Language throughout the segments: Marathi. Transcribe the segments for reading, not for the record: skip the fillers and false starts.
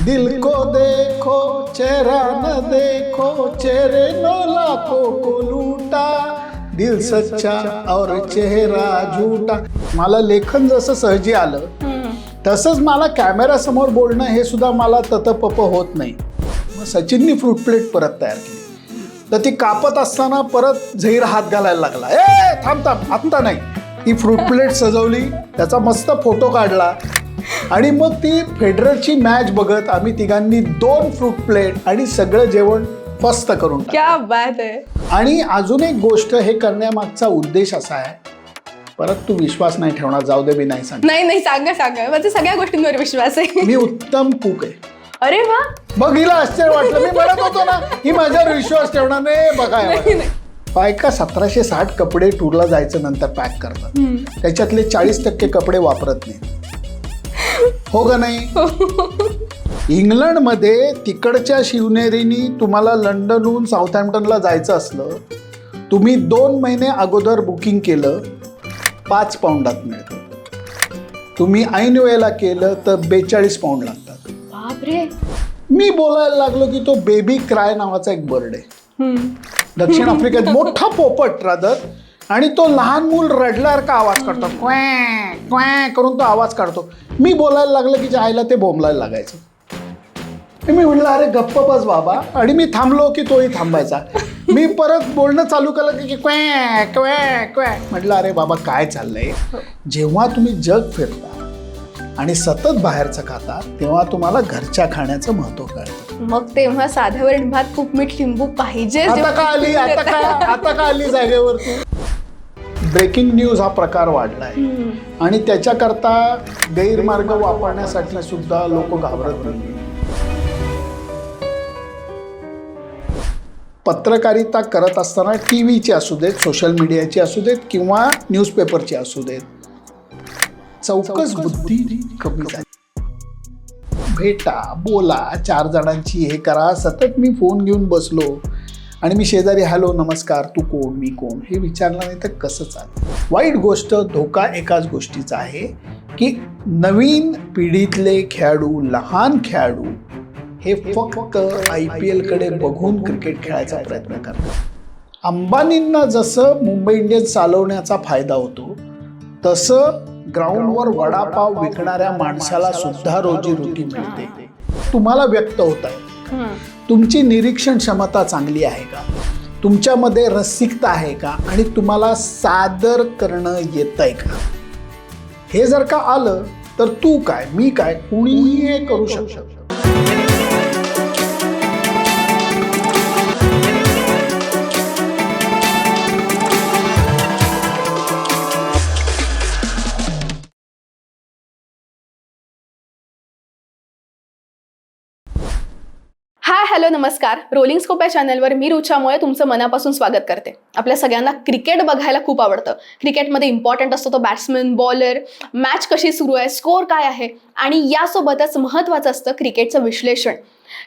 दिल को देखो चेहरा न देखो चेहरे नो लाखों को लूटा दिल सच्चा और चेहरा झूठा. मला लेखन जसं सहजी आलं तसंच मला कॅमेरासमोर बोलणं हे सुद्धा मला ततपप होत नाही. मग सचिननी फ्रूट प्लेट परत तयार केली तर ती कापत असताना परत झहीर हात घालायला लागला. थांब थांब आत्ता नाही. ती फ्रूट प्लेट सजवली, त्याचा मस्त फोटो काढला आणि मग ती फेडररची मॅच बघत आम्ही तिघांनी 2 फ्रूट प्लेट आणि सगळं जेवण मस्त करून टाकलं. क्या बात आहे. आणि अजून एक गोष्ट हे करण्यामागचा उद्देश असा आहे, परत तू विश्वास नाही ठेवणार, जाऊ दे मी नाही सांग. नाही सांगा माझा सगळ्या गोष्टींवर विश्वास आहे. मी उत्तम कुक आहे. अरे वा. बघ हिला आश्चर्य वाटलं. मी म्हणत होतो ना ही माझ्यावर विश्वास ठेवणार नाही. बघाय बायका 1760 कपडे टूरला जायचं नंतर पॅक करतात, त्याच्यातले 40% कपडे वापरत नाही. हो का नाही? इंग्लंडमध्ये तिकडच्या शिवनेरीनी तुम्हाला लंडनहून साऊथहॅम्प्टनला जायचं असलं, तुम्ही 2 महिने अगोदर बुकिंग केलं 5 पाऊंडात मिळतं. तुम्ही ऐन वेळेला केलं तर 42 पाऊंड लागतात. बापरे. मी बोलायला लागलो की तो बेबी क्राय नावाचा एक बर्ड आहे दक्षिण आफ्रिकेत, मोठा पोपट रादर, आणि तो लहान मूल रडल्यावर का आवाज काढतो, क्वॅ क्वॅ करून तो आवाज काढतो. मी बोलायला लागलं की आईला ते बोंबलायला लागायचं. मी म्हटलं अरे गप्प बस बाबा, आणि मी थांबलो की तोही थांबायचा. मी परत बोलणं चालू केलं की क्वॅ क्वॅ क्वॅ. म्हटलं अरे बाबा काय चाललंय. जेव्हा तुम्ही जग फिरता आणि सतत बाहेरचं खाता तेव्हा तुम्हाला घरच्या खाण्याचं महत्व कळतं. मग तेव्हा साध्या वरण भात खूप मीठ लिंबू पाहिजे. आता का आली जागेवर तू. ब्रेकिंग न्यूज हा प्रकार वाढलाय आणि त्याच्याकरता गैरमार्ग वापरण्यासाठी सुद्धा लोक घाबरत नाही. पत्रकारिता करत असताना टीव्हीची असू देत, सोशल मीडियाची असू देत किंवा न्यूजपेपरची असू देत, चौकस बुद्धी कमी झाली. भेटा, बोला, 4 जणांची हे करा. सतत मी फोन घेऊन बसलो आणि मी शेजारी हॅलो नमस्कार तू कोण मी कोण हे विचारलं नाही तर कसं चालेल. वाईट गोष्ट, धोका एकाच गोष्टीचा आहे की नवीन पिढीतले खेळाडू, लहान खेळाडू हे फक्त IPL कडे बघून क्रिकेट खेळायचा प्रयत्न करतात. अंबानींना जसं मुंबई इंडियन्स चालवण्याचा फायदा होतो तसं ग्राउंडवर वडापाव विकणाऱ्या माणसाला सुद्धा रोजीरोटी मिळते. तुम्हाला व्यक्त होत आहे, तुमची निरीक्षण क्षमता चांगली आहे का, तुमच्यामध्ये रसिकता आहे का, आणि तुम्हाला सादर करणं येतंय का. हे जर का आलं तर तू काय मी काय कुणीही हे करू शकतो. हाय हॅलो नमस्कार. रोलिंग स्कोप या चॅनलवर मी रुचामुळे तुमचं मनापासून स्वागत करते. आपल्या सगळ्यांना क्रिकेट बघायला खूप आवडतं. क्रिकेटमध्ये इम्पॉर्टंट असतो तो बॅट्समन, बॉलर, मॅच कशी सुरू आहे, स्कोअर काय आहे, आणि यासोबतच महत्त्वाचं असतं क्रिकेटचं विश्लेषण,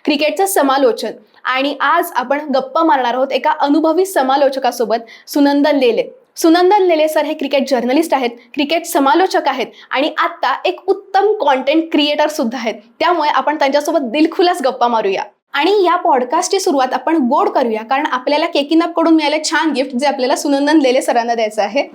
क्रिकेटचं समालोचन. आणि आज आपण गप्पा मारणार आहोत एका अनुभवी समालोचकासोबत, सुनंदन लेले. सुनंदन लेले सर हे क्रिकेट जर्नलिस्ट आहेत, क्रिकेट समालोचक आहेत आणि आत्ता एक उत्तम कॉन्टेंट क्रिएटर सुद्धा आहेत. त्यामुळे आपण त्यांच्यासोबत दिलखुलास गप्पा मारूया. आणि या पॉडकास्टची सुरुवात आपण गोड करूया, कारण आपल्याला केकिंग अप कडून मिळाले छान गिफ्ट जे आपल्याला सुनंदन लेले सरांना द्यायचं आहे.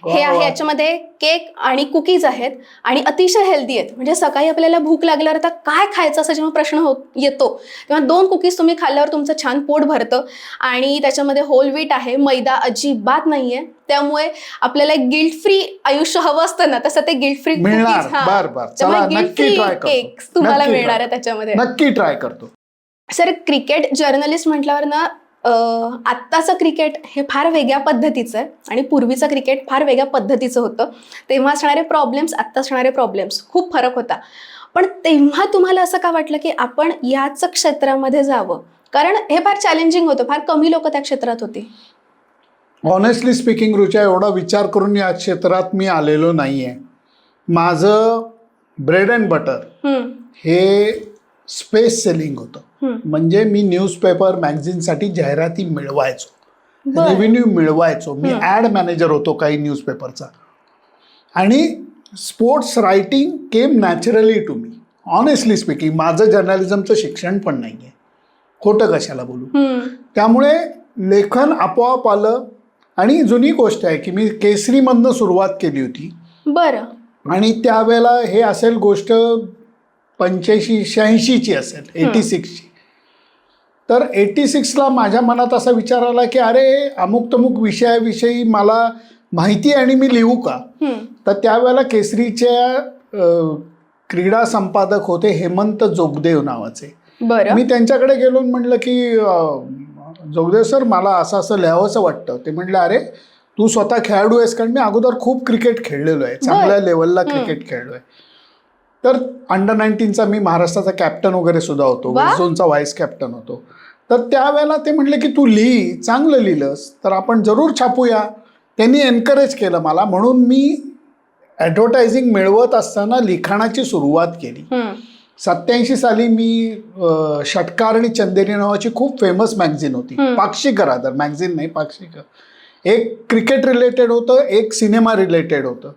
हे आहे, याच्यामध्ये केक आणि कुकीज आहेत आणि अतिशय हेल्दी आहेत. म्हणजे सकाळी आपल्याला भूक लागल्यावर आता काय खायचं असं जेव्हा प्रश्न येतो तेव्हा 2 कुकीज तुम्ही खाल्ल्यावर तुमचं छान पोट भरतं. आणि त्याच्यामध्ये होल व्हीट आहे, मैदा अजिबात नाहीये. त्यामुळे आपल्याला गिल्ट फ्री आयुष्य हवं असतं ना, तसं ते guilt free guilt free cake तुम्हाला मिळणार आहे त्याच्यामध्ये. नक्की ट्राय करतो. सर, क्रिकेट जर्नलिस्ट म्हटल्यावर ना आत्ताचं क्रिकेट हे फार वेगळ्या पद्धतीचं आहे आणि पूर्वीचं क्रिकेट फार वेगळ्या पद्धतीचं होतं. तेव्हा असणारे प्रॉब्लेम्स, आत्ता असणारे प्रॉब्लेम्स खूप फरक होता. पण तेव्हा तुम्हाला असं का वाटलं की आपण याच क्षेत्रामध्ये जावं? कारण हे फार चॅलेंजिंग होतं, फार कमी लोक त्या क्षेत्रात होती. ऑनेस्टली स्पीकिंग रुचा, एवढा विचार करून या क्षेत्रात मी आलेलो नाहीये. माझं ब्रेड अँड बटर हे स्पेस सेलिंग होतं. म्हणजे मी न्यूजपेपर मॅगझिनसाठी जाहिराती मिळवायचो, रेव्हेन्यू मिळवायचो. मी ॲड मॅनेजर होतो काही न्यूजपेपरचा. आणि sports writing came naturally to me. Honestly speaking, माझं जर्नलिझमचं शिक्षण पण नाही आहे, खोटं कशाला बोलू. त्यामुळे लेखन आपोआप आलं. आणि जुनी गोष्ट आहे की मी केसरीमधनं सुरुवात केली होती. बरं. आणि त्यावेळेला हे असेल गोष्ट 85-86ची असेल, 86ची. तर 86ला माझ्या मनात असा विचार आला की अरे अमुक तमुक विषयाविषयी मला माहिती आहे आणि मी लिहू का. तर त्यावेळेला केसरीच्या क्रीडा संपादक होते हेमंत जोगदेव नावाचे. बरं. मी त्यांच्याकडे गेलो म्हटलं की जोगदेव सर मला असं असं लिहावंसं वाटतं. ते म्हटलं अरे तू स्वतः खेळाडू आहेस, कारण मी अगोदर खूप क्रिकेट खेळलेलो आहे, चांगल्या लेवलला क्रिकेट खेळलो आहे. तर अंडर 19चा मी महाराष्ट्राचा कॅप्टन वगैरे सुद्धा होतो, झोनचा व्हाईस कॅप्टन होतो. तर त्यावेळेला ते म्हटले की तू लिही, चांगलं लिहिलंस तर आपण जरूर छापूया. त्यांनी एनकरेज केलं मला. म्हणून मी ॲडव्हर्टायझिंग मिळवत असताना लिखाणाची सुरुवात केली. 87 साली मी षटकार आणि चंदेरी नावाची खूप फेमस मॅगझिन होती, पाक्षिक रादर, मॅगझिन नाही पाक्षिक. एक क्रिकेट रिलेटेड होतं, एक सिनेमा रिलेटेड होतं.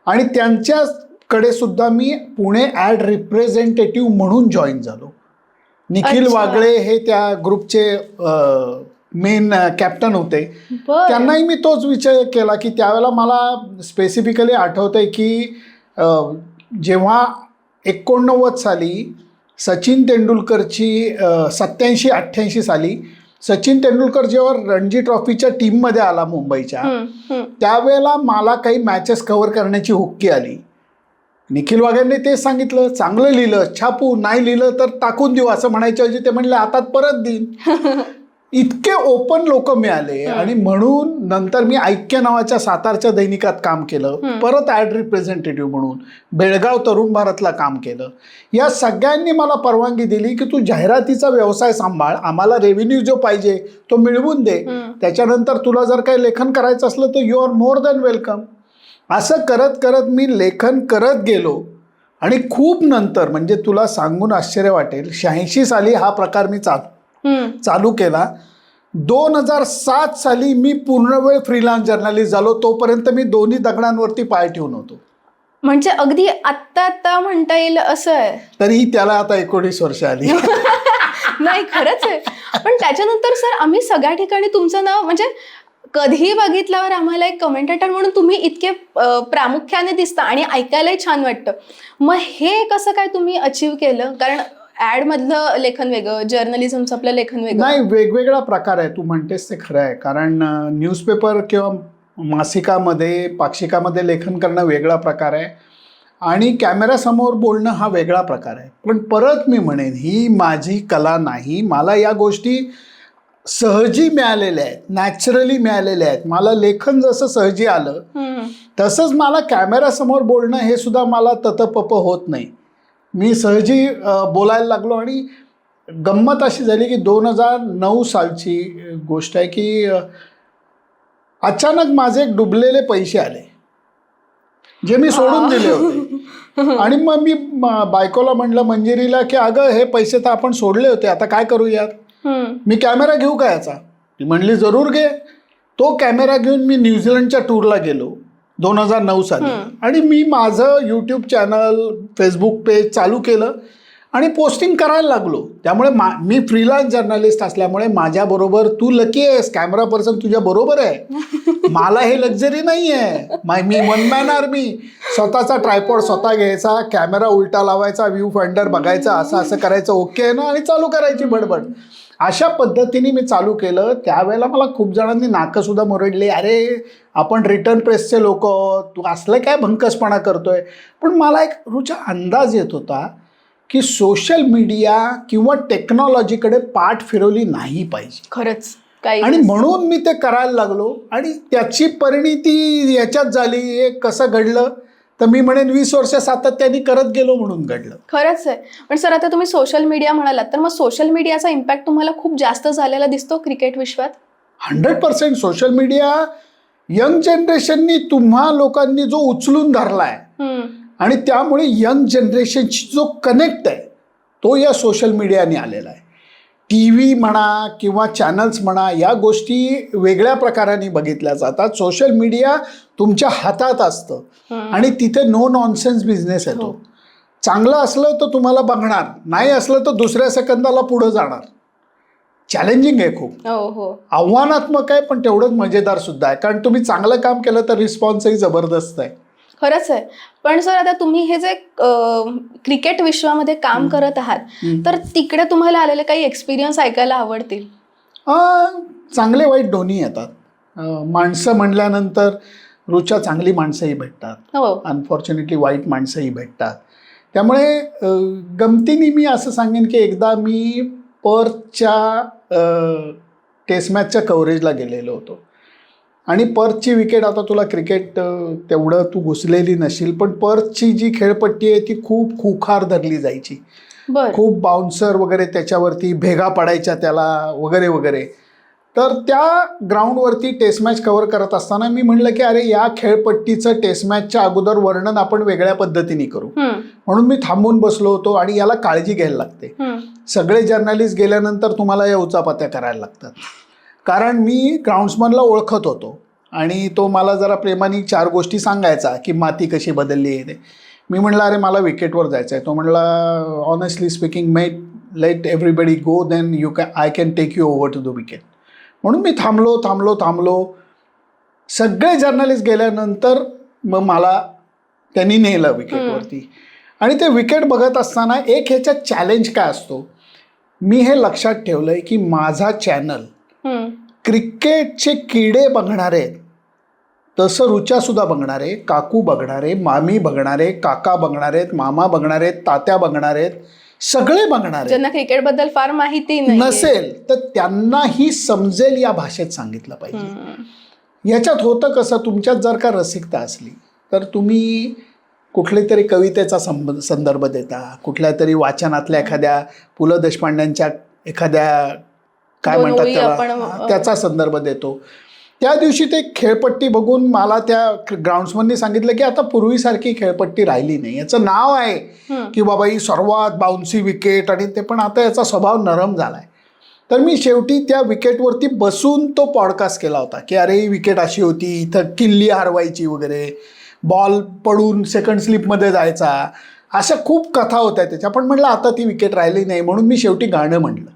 आणि त्यांच्याकडे सुद्धा मी पुणे ॲड रिप्रेझेंटेटिव्ह म्हणून जॉईन झालो. निखिल वागळे हे त्या ग्रुपचे मेन कॅप्टन होते. त्यांनाही मी तोच विचार केला की त्यावेळेला मला स्पेसिफिकली आठवतंय की जेव्हा 89 साली सचिन तेंडुलकरची 87-88 साली सचिन तेंडुलकर जेव्हा रणजी ट्रॉफीच्या टीममध्ये आला मुंबईच्या, त्यावेळेला मला काही मॅचेस कव्हर करण्याची हुक्की आली. निखिल वाघेंनी ते सांगितलं चांगलं लिहिलं छापू, नाही लिहिलं तर टाकून देऊ असं म्हणायच्या ऐवजी ते म्हणले हातात परत देईन. इतके ओपन लोक मिळाले. आणि म्हणून नंतर मी ऐक्य नावाच्या सातारच्या दैनिकात काम केलं, परत ॲड रिप्रेझेंटेटिव्ह म्हणून बेळगाव तरुण भारतला काम केलं. या सगळ्यांनी मला परवानगी दिली की तू जाहिरातीचा व्यवसाय सांभाळ, आम्हाला रेव्हेन्यू जो पाहिजे तो मिळवून दे, त्याच्यानंतर तुला जर काही लेखन करायचं असलं तर you are more than welcome. असं करत करत मी लेखन करत गेलो. आणि खूप नंतर, म्हणजे तुला सांगून आश्चर्य वाटेल, 86 साली हा प्रकार मी चालू केला. 2007 साली मी पूर्णवेळ फ्रीलान्स जर्नलिस्ट झालो. तोपर्यंत मी दोन्ही दगडांवरती पाय ठेवून होतो. म्हणजे अगदी आत्ता म्हणता येईल असं आहे. तरी त्याला आता 19 वर्ष आली. नाही खरंच आहे. पण त्याच्यानंतर सर आम्ही सगळ्या ठिकाणी तुमचं नाव म्हणजे कधीही बघितल्यावर आम्हाला एक कमेंटेटर म्हणून तुम्ही इतके प्रामुख्याने दिसता आणि ऐकायलाही छान वाटतं. मग हे कसं काय तुम्ही अचीव्ह केलं? कारण ऍड मधलं लेखन वेगळं, जर्नलिझमचं आपलं लेखन वेगळं. नाही, वेगवेगळा प्रकार आहे. तू म्हणतेस ते खरं आहे. कारण न्यूजपेपर किंवा मासिकामध्ये पाक्षिकामध्ये लेखन करणं वेगळा प्रकार आहे आणि कॅमेऱ्यासमोर बोलणं हा वेगळा प्रकार आहे. पण परत मी म्हणेन ही माझी कला नाही. मला या गोष्टी सहजी मिळालेल्या आहेत, नॅचरली मिळालेल्या आहेत. मला लेखन जसं सहजी आलं तसंच मला कॅमेऱ्यासमोर बोलणं हे सुद्धा मला ततपप होत नाही. मी सहजी बोलायला लागलो. आणि गंमत अशी झाली की 2009 सालची गोष्ट आहे की अचानक माझे डुबलेले पैसे आले जे मी सोडून दिले होते. आणि मग मी बायकोला म्हणलं, मंजिरीला, की अगं हे पैसे तर आपण सोडले होते, आता काय करूयात, मी कॅमेरा घेऊ का याचा. ती म्हणली जरूर घे. तो कॅमेरा घेऊन मी न्यूझीलंडच्या टूरला गेलो 2009 साली. आणि मी माझं यूट्यूब चॅनल, फेसबुक पेज चालू केलं आणि पोस्टिंग करायला लागलो. त्यामुळे मी फ्रीलान्स जर्नलिस्ट असल्यामुळे माझ्याबरोबर, तू लकी आहेस, कॅमेरा पर्सन तुझ्या बरोबर आहे. मला हे लक्झरी नाही आहे. मी वन मॅन आर्मी. स्वतःचा ट्रायपॉड स्वतः घ्यायचा, कॅमेरा उलटा लावायचा, व्ह्यू फाइंडर बघायचा, असं असं करायचं, ओके आहे ना, आणि चालू करायची बडबड. अशा पद्धतीने मी चालू केलं. त्यावेळेला मला खूप जणांनी नाकंसुद्धा मुरडली, अरे आपण रिटर्न प्रेसचे लोक, तू असलं काय भंकसपणा करतोय. पण मला एक रुचा अंदाज येत होता की सोशल मीडिया किंवा टेक्नॉलॉजीकडे पाठ फिरवली नाही पाहिजे खरंच. आणि म्हणून मी ते करायला लागलो. आणि त्याची परिणिती याच्यात झाली. हे कसं घडलं तर मी म्हणेन 20 वर्ष सातत्याने करत गेलो म्हणून घडलं. खरंच आहे. पण सर आता तुम्ही सोशल मीडिया म्हणालात, तर मग सोशल मीडियाचा इम्पॅक्ट तुम्हाला खूप जास्त झालेला दिसतो क्रिकेट विश्वात? 100% सोशल मीडिया यंग जनरेशननी, तुम्हा लोकांनी जो उचलून धरलाय आणि त्यामुळे यंग जनरेशनची जो कनेक्ट आहे तो या सोशल मीडियाने आलेला आहे. टी व्ही म्हणा किंवा चॅनल्स म्हणा, या गोष्टी वेगळ्या प्रकाराने बघितल्या जातात. सोशल मीडिया तुमच्या हातात असतं आणि तिथे नो नॉनसेन्स बिझनेस येतो. चांगलं असलं तर तुम्हाला बघणार, नाही असलं तर दुसऱ्या सेकंदाला पुढं जाणार. चॅलेंजिंग आहे खूप, आव्हानात्मक आहे, पण तेवढंच मजेदार सुद्धा आहे. कारण तुम्ही चांगलं काम केलं तर रिस्पॉन्सही जबरदस्त आहे. खरंच आहे. पण सर, आता तुम्ही हे जे क्रिकेट विश्वामध्ये काम करत आहात, तर तिकडे तुम्हाला आलेले काही एक्सपिरियन्स ऐकायला आवडतील? चांगले वाईट दोन्ही येतात. माणसं म्हणल्यानंतर रोजच्या चांगली माणसंही भेटतात, अनफॉर्च्युनेटली वाईट माणसंही भेटतात. त्यामुळे गमतीने मी असं सांगेन की एकदा मी पर्थच्या टेस्ट मॅचच्या कव्हरेजला गेलेलो होतो आणि पर्थची विकेट, आता तुला क्रिकेट तेवढं तू घुसलेली नशील, पण पर्थची जी खेळपट्टी आहे ती खूप खुखार धरली जायची. खूप बाउन्सर वगैरे त्याच्यावरती भेगा पडायच्या त्याला वगैरे वगैरे. तर त्या ग्राउंडवरती टेस्ट मॅच कव्हर करत असताना मी म्हणलं की अरे या खेळपट्टीचं टेस्ट मॅचच्या अगोदर वर्णन आपण वेगळ्या पद्धतीने करू. म्हणून मी थांबून बसलो होतो आणि याला काळजी घ्यायला लागते. सगळे जर्नलिस्ट गेल्यानंतर तुम्हाला या उचापत्या करायला लागतात. कारण मी ग्राउंड्समनला ओळखत होतो आणि तो मला जरा प्रेमाने 4 गोष्टी सांगायचा की माती कशी बदलली आहे ते. मी म्हणलं अरे मला विकेटवर जायचं आहे. तो म्हणला honestly speaking mate let everybody go, then I can take you over to the wicket. म्हणून मी थांबलो. सगळे जर्नलिस्ट गेल्यानंतर मग मला त्यांनी नेलं विकेटवरती. आणि ते विकेट बघत असताना एक ह्याच्यात चॅलेंज काय असतो, मी हे लक्षात ठेवलं आहे की माझा चॅनल क्रिकेटचे किडे बघणारे, तसं रुचासुद्धा बघणारे, काकू बघणारे, मामी बघणारे, काका बघणारे, मामा बघणारे, तात्या बघणारे, सगळे बघणारे. ज्यांना क्रिकेटबद्दल फार माहिती नसेल तर त्यांनाही समजेल या भाषेत सांगितलं पाहिजे. याच्यात होतं कसं, तुमच्यात जर का रसिकता असली तर तुम्ही कुठल्या तरी कवितेचा संदर्भ देता, कुठल्या तरी वाचनातल्या एखाद्या पु ल देशपांड्यांच्या एखाद्या काय म्हणतात त्याला त्याचा संदर्भ देतो. त्या दिवशी ते खेळपट्टी बघून मला त्या ग्राउंड्समननी सांगितलं की आता पूर्वीसारखी खेळपट्टी राहिली नाही. याचं नाव आहे की बाबा ही सर्वात बाउन्सी विकेट, आणि ते पण आता याचा स्वभाव नरम झाला आहे. तर मी शेवटी त्या विकेटवरती बसून तो पॉडकास्ट केला होता की अरे ही विकेट अशी होती, इथं किल्ली हरवायची वगैरे, बॉल पडून सेकंड स्लिपमध्ये जायचा, अशा खूप कथा होत्या त्याच्या. पण म्हटलं आता ती विकेट राहिली नाही, म्हणून मी शेवटी गाणं म्हणलं.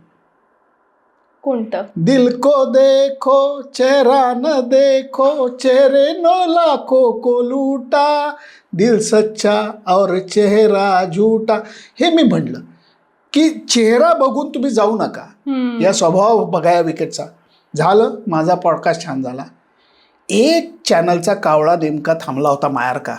कोणतं? दिल को देखो चेहरा न देखो, चेहरे नो लाखो को लूटा, दिल सच्चा और चेहरा झूठा. हे मी म्हणलं की चेहरा बघून तुम्ही जाऊ नका, या स्वभाव बघा या विकेटचा. झालं, माझा पॉडकास्ट छान झाला. एक चॅनलचा कावळा नेमका थांबला होता मायारका,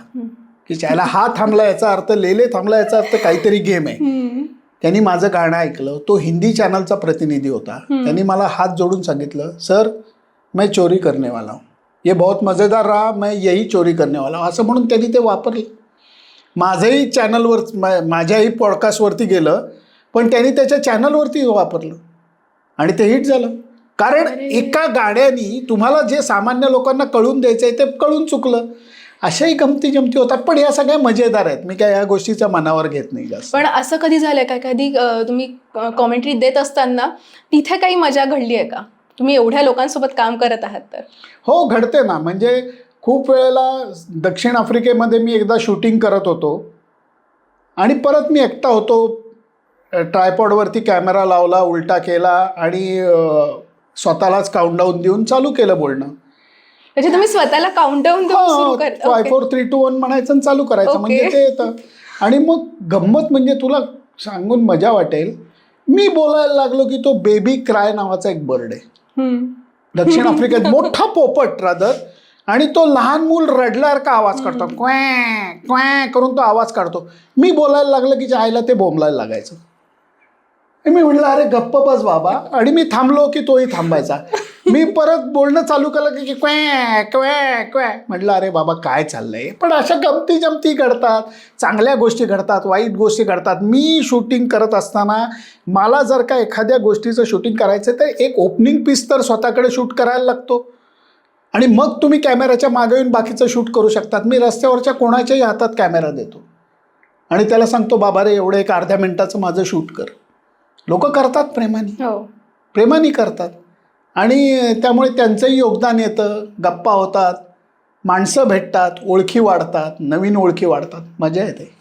की चॅनल हा थांबला याचा अर्थ लेले थांबला याचा अर्थ काहीतरी गेम आहे. त्यांनी माझं गाणं ऐकलं. तो हिंदी चॅनलचा प्रतिनिधी होता. त्यांनी मला हात जोडून सांगितलं, सर मैं चोरी करने वाला हूँ, ये बहुत मजेदार रहा, मैं यही चोरी करने वाला हूँ, असं म्हणून त्यांनी ते वापरलं. माझंही चॅनलवर, माझ्याही पॉडकास्टवरती गेलं, पण त्यांनी त्याच्या चॅनलवरती वापरलं आणि ते हिट झालं. कारण एका गाण्यानी तुम्हाला जे सामान्य लोकांना कळून द्यायचं आहे ते कळून चुकलं. अशाही गमती जमती होतात, पण या सगळ्या मजेदार आहेत. मी काय या गोष्टीच्या मनावर घेत नाही जास्त. पण असं कधी झालंय का, कधी तुम्ही कॉमेंट्री देत असताना तिथे काही मजा घडली आहे का? तुम्ही एवढ्या लोकांसोबत काम करत आहात तर. हो, घडते ना. म्हणजे खूप वेळेला दक्षिण आफ्रिकेमध्ये मी एकदा शूटिंग करत होतो आणि परत मी एकटा होतो. ट्रायपॉडवरती कॅमेरा लावला, उलटा केला आणि स्वतःलाच काउंटडाऊन देऊन चालू केलं बोलणं. म्हणजे तुम्ही स्वतःला काउंटडाऊन देऊन 5 4 3 2 1 म्हणायचं आणि चालू करायचं, म्हणजे ते येतं. आणि मग गंमत म्हणजे तुला सांगून मजा वाटेल, मी बोलायला लागलो की तो बेबी क्राय नावाचा एक बर्ड आहे दक्षिण आफ्रिकेत, मोठा पोपट रादर, आणि तो लहान मूल रडल्यावर का आवाज काढतो, क्वॅ क्वॅ करून तो आवाज काढतो. मी बोलायला लागलं की आईला ते बोंबलायला लागायचं. मी म्हटलं अरे गप्प बस बाबा, आणि मी थांबलो की तोही थांबायचा. मी परत बोलणं चालू केलं की क्वॅ क्वॅ क्वॅ. म्हटलं अरे बाबा काय चाललंय. पण अशा गमती जमती घडतात, चांगल्या गोष्टी घडतात, वाईट गोष्टी घडतात. मी शूटिंग करत असताना मला जर का एखाद्या गोष्टीचं शूटिंग करायचं तर एक ओपनिंग पीस तर स्वतःकडे शूट करायला लागतो, आणि मग तुम्ही कॅमेऱ्याच्या मागे येऊन बाकीचं शूट करू शकतात. मी रस्त्यावरच्या कोणाच्याही हातात कॅमेरा देतो आणि त्याला सांगतो बाबा रे एवढं एक अर्ध्या मिनिटाचं माझं शूट कर. लोक करतात प्रेमाने, हो. प्रेमाने करतात आणि त्यामुळे त्यांचंही योगदान येतं, गप्पा होतात, माणसं भेटतात, ओळखी वाढतात, नवीन ओळखी वाढतात, मजा येते.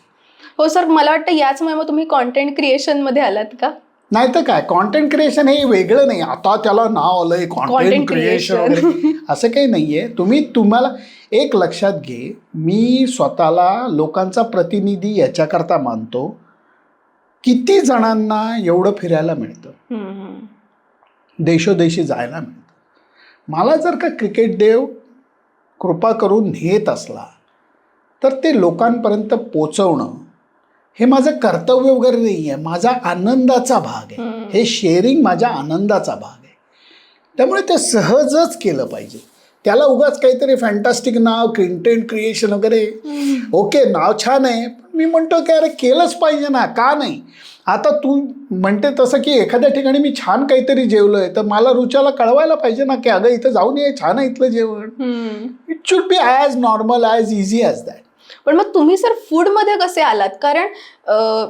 हो सर, मला वाटतं याचमुळे मग तुम्ही कॉन्टेंट क्रिएशनमध्ये आलात का? नाही तर काय, कॉन्टेंट क्रिएशन हे वेगळं नाही. आता त्याला नाव आलंय कॉन्टेंट Content क्रिएशन creation. वगैरे, असं काही नाहीये. तुम्हाला एक लक्षात घे, मी स्वतःला लोकांचा प्रतिनिधी याच्याकरता मानतो, किती जणांना एवढं फिरायला मिळतं, हम्म. देशोदेशी जायला मिळतं. मला जर का क्रिकेट देव कृपा करून नेत असला तर ते लोकांपर्यंत पोचवणं हे माझं कर्तव्य वगैरे नाही आहे, माझा आनंदाचा भाग आहे. हे शेअरिंग माझ्या आनंदाचा भाग आहे. त्यामुळे ते सहजच केलं पाहिजे. त्याला उगाच काहीतरी फॅन्टास्टिक नाव, कंटेंट क्रिएशन वगैरे, ओके नाव छान आहे, पण मी म्हणतो की अरे केलंच पाहिजे ना, का नाही? आता तू म्हणते तसं की एखाद्या ठिकाणी मी छान काहीतरी जेवलोय तर मला रुचाला कळवायला पाहिजे ना की अगं इथं जाऊन ये, छान आहे इथलं जेवण. It should be as normal, as easy as that. पण मग तुम्ही सर फूडमध्ये कसे आलात? कारण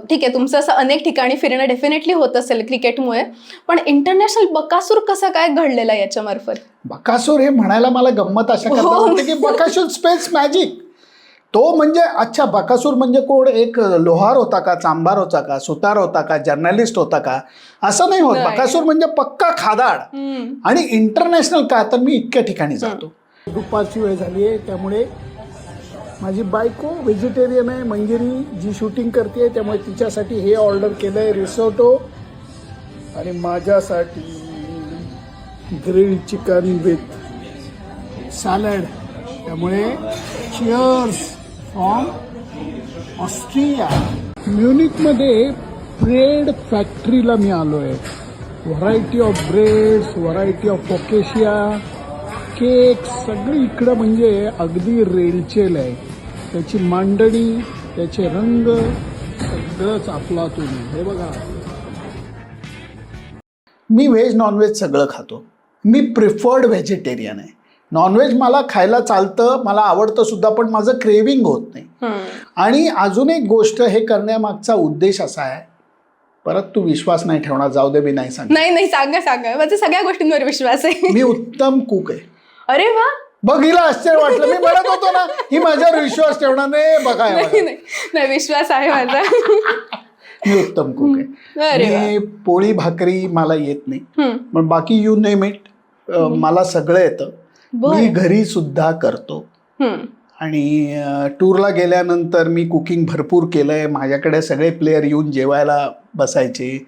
ठीक आहे, तुमचं असं अनेक ठिकाणी फिरणं डेफिनेटली होत असेल क्रिकेटमुळे, पण इंटरनॅशनल बकासूर कसं काय घडलेला याच्यामार्फत? बकासूर हे म्हणायला मला गंमत अशा करता वाटते की बकासूर स्पेस मॅजिक. तो म्हणजे अच्छा, बकासूर म्हणजे कोण? एक लोहार होता का, चांभार होता का, सुतार होता का, जर्नलिस्ट होता का? असं नाही होत. बकासूर म्हणजे पक्का खादाड. आणि इंटरनॅशनल का, तर मी इतक्या ठिकाणी जातो. दुपारची वेळ झाली आहे, त्यामुळे माझी बायको व्हेजिटेरियन आहे, मंजिरी, जी शूटिंग करते, त्यामुळे तिच्यासाठी हे ऑर्डर केलं आहे रिसोटो, आणि माझ्यासाठी ग्रिल्ड चिकन विथ सॅलड. त्यामुळे चिअर्स फ्रॉम ऑस्ट्रिया. म्युनिकमध्ये ब्रेड फॅक्टरीला मी आलो आहे. Variety of breads, variety of focaccia, cake सगळी इकडं म्हणजे अगदी रेलचेल आहे. त्याची मांडणी, त्याचे रंग सगळंच अफलातून आहे. हे बघा, मी व्हेज नॉनव्हेज सगळं खातो. मी प्रिफर्ड व्हेजिटेरियन आहे. नॉनव्हेज मला खायला चालतं, मला आवडतं सुद्धा, पण माझं क्रेविंग होत नाही. आणि अजून एक गोष्ट, हे करण्यामागचा उद्देश असा आहे, परत तू विश्वास नाही ठेवणार, जाऊ दे, मी नाही सांग. नाही सांगा, माझा सगळ्या गोष्टींवर विश्वास आहे. मी उत्तम कुक आहे. अरे वा, बघ, हिला आश्चर्य वाटलं. मी म्हणत होतो ना, ही माझ्यावर विश्वास ठेवणार नाही. बघा, नाही विश्वास आहे माझा. मी उत्तम कुक आहे. मी पोळी भाकरी मला येत नाही, पण बाकी यू नेम इट मला सगळं येतं. मी घरी सुद्धा करतो. आणि टूरला गेल्यानंतर मी कुकिंग भरपूर केलंय. माझ्याकडे सगळे प्लेयर येऊन जेवायला बसायचे.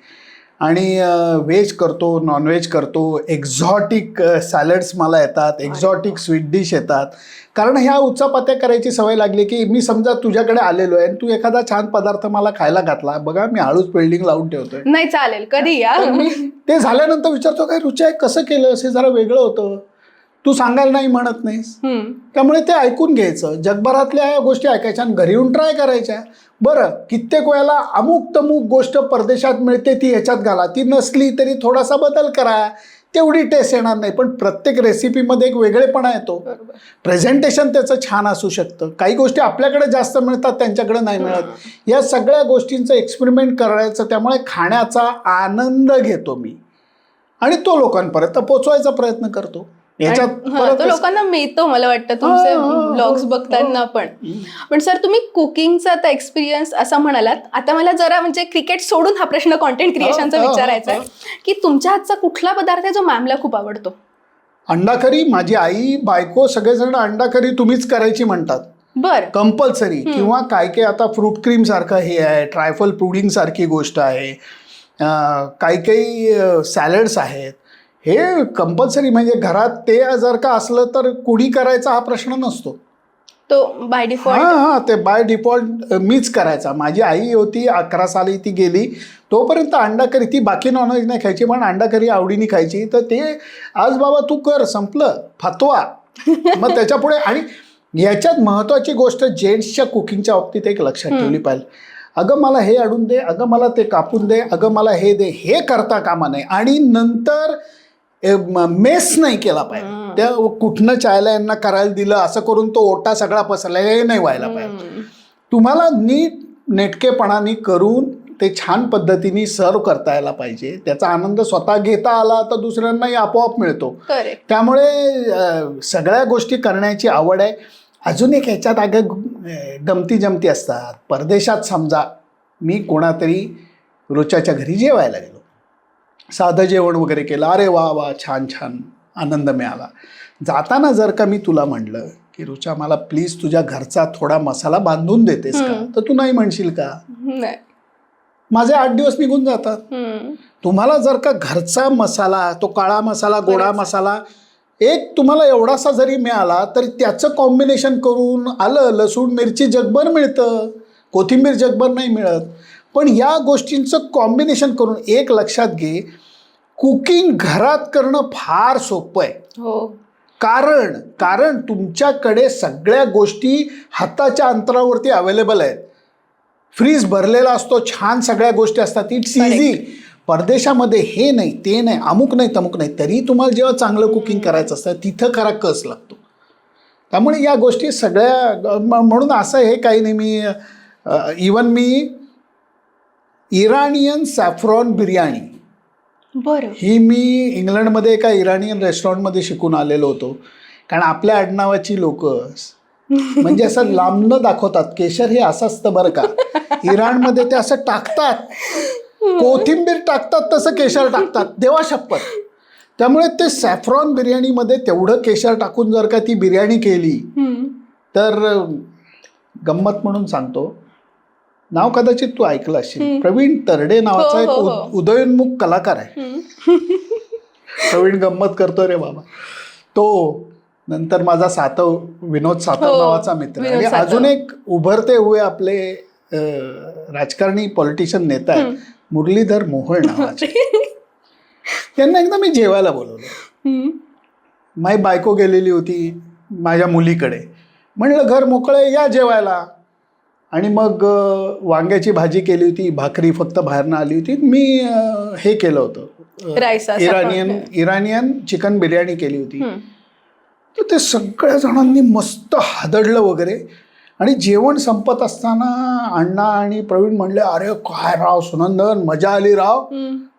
आणि व्हेज करतो, नॉनव्हेज करतो, एक्झॉटिक सॅलड्स मला येतात, एक्झॉटिक स्वीट डिश येतात. कारण ह्या उचापात्या करायची सवय लागली की मी समजा तुझ्याकडे आलेलो आहे आणि तू एखादा छान पदार्थ मला खायला घातला, बघा मी हळूच बिल्डिंग लावून ठेवतोय. नाही चालेल, कधी या. ते झाल्यानंतर विचारतो, काय रुचा कसं केलं, असे जरा वेगळं होतं, तू सांगायला नाही म्हणत नाहीस. त्यामुळे ते ऐकून घ्यायचं, जगभरातल्या या गोष्टी ऐकायच्या आणि घरी येऊन ट्राय करायच्या. बरं, कित्येक वेळेला अमुक तमुक गोष्ट परदेशात मिळते ती ह्याच्यात घाला, ती नसली तरी थोडासा बदल करा, तेवढी टेस्ट येणार नाही. पण प्रत्येक रेसिपीमध्ये एक वेगळेपणा येतो. प्रेझेंटेशन त्याचं छान असू शकतं. काही गोष्टी आपल्याकडे जास्त मिळतात, त्यांच्याकडे नाही मिळत. या सगळ्या गोष्टींचं एक्सपेरिमेंट करायचं. त्यामुळे खाण्याचा आनंद घेतो मी आणि तो लोकांपर्यंत पोचवायचा प्रयत्न करतो. तो लोकांना मिळतो, मला वाटतं तुमचे ब्लॉग्स बघताना. पण सर, तुम्ही कुकिंगचा आता एक्सपिरियन्स असा म्हणालात, आता मला जरा म्हणजे क्रिकेट सोडून हा प्रश्न कॉन्टेंट क्रिएशनचा विचारायचा आहे की तुमच्या हातचा कुठला पदार्थ आहे जो मॅमला खूप आवडतो? अंडा करी. माझी आई, बायको सगळेजण अंडा करी तुम्हीच करायची म्हणतात. बरं, कंपल्सरी. किंवा काय काय आता फ्रूट क्रीम सारखं हे आहे, ट्रायफल पुडिंग सारखी गोष्ट आहे, काही सॅलड्स आहेत, हे कंपल्सरी. म्हणजे घरात ते जर का असलं तर कुणी करायचा हा प्रश्न नसतो. तो बाय डिफॉल्ट. हां, ते बाय डिफॉल्ट मीच करायचा. माझी आई होती, 11 साली ती गेली, तोपर्यंत अंडा करी, ती बाकी नॉनव्हेज नाही खायची पण अंडा करी आवडीने खायची. तर ते आज बाबा तू कर, संपलं, फतवा. मग त्याच्यापुढे. आणि याच्यात महत्त्वाची गोष्ट जेंट्सच्या कुकिंगच्या बाबतीत एक लक्षात ठेवली पाहिजे. अगं मला हे आणून दे, अगं मला ते कापून दे, अगं मला हे दे, हे करता कामा नये. आणि नंतर मेस नाही केला पाहिजे. त्या कुठनं चायला यांना करायला दिलं असं करून तो ओटा सगळा पसरला, हे नाही व्हायला पाहिजे. तुम्हाला नीट नेटकेपणाने करून ते छान पद्धतीने सर्व करता यायला पाहिजे. त्याचा आनंद स्वतः घेता आला तर दुसऱ्यांनाही आपोआप मिळतो. करेक्ट. त्यामुळे सगळ्या गोष्टी करण्याची आवड आहे. अजून एक ह्याच्यात गमती जमती असतात. परदेशात समजा मी कोणातरी रोच्याच्या घरी जेवायला गेलो, साधं जेवण वगैरे केलं, अरे वा वा छान छान, आनंद मिळाला. जाताना जर का मी तुला म्हणलं की रुचा मला प्लीज तुझ्या घरचा थोडा मसाला बांधून देतेस का, तर तू नाही म्हणशील का? नाही. माझे 8 दिवस निघून जातात. तुम्हाला जर का घरचा मसाला, तो काळा मसाला, गोडा मसाला, एक तुम्हाला एवढासा जरी मिळाला तरी त्याचं कॉम्बिनेशन करून आलं, लसूण, मिरची जगभर मिळतं, कोथिंबीर जगभर नाही मिळत. पण या गोष्टींचं कॉम्बिनेशन करून एक लक्षात घे, कुकिंग घरात करणं फार सोपं आहे. हो. कारण तुमच्याकडे सगळ्या गोष्टी हाताच्या अंतरावरती अवेलेबल आहेत. फ्रीज भरलेला असतो, छान सगळ्या गोष्टी असतात, इट्स इझी. परदेशामध्ये हे नाही, ते नाही, अमुक नाही, तमुक नाही. तरी तुम्हाला जेव्हा चांगलं कुकिंग करायचं असतं तिथं खरा कस लागतो. त्यामुळे या गोष्टी सगळ्या, म्हणून असं हे काही नाही. मी इराणियन सॅफ्रॉन बिर्याणी, बरं, ही मी इंग्लंडमध्ये एका इराणियन रेस्टॉरंटमध्ये शिकून आलेलो होतो. कारण आपल्या आडनावाची लोक म्हणजे असं लांबनं दाखवतात, केशर हे असं असतं बरं का. इराणमध्ये ते असं टाकतात, कोथिंबीर टाकतात तसं केशर टाकतात, देवा शपथ. त्यामुळे ते सॅफ्रॉन बिर्याणीमध्ये तेवढं केशर टाकून जर का ती बिर्याणी केली तर गंमत म्हणून सांगतो, नाव कदाचित तू ऐकलं असेल, प्रवीण तरडे नावाचा एक उदयोन्मुख कलाकार आहे. प्रवीण गंमत करतो रे बाबा. तो नंतर माझा विनोद सातव नावाचा मित्र, आणि अजून एक उभरते हुए आपले राजकारणी पॉलिटिशियन नेता आहेत, मुरलीधर मोहोळ नावाचे. त्यांना एकदा मी जेवायला बोलवलं. माझी बायको गेलेली होती माझ्या मुलीकडे. म्हणलं घर मोकळे, या जेवायला. आणि मग वांग्याची भाजी केली होती, भाकरी फक्त बाहेरनं आली होती. मी हे केलं होतं, इराणियन चिकन बिर्याणी केली होती. तर ते सगळ्या जणांनी मस्त हादडलं वगैरे. आणि जेवण संपत असताना अण्णा आणि प्रवीण म्हणले, अरे काय राव सुनंदन, मजा आली राव,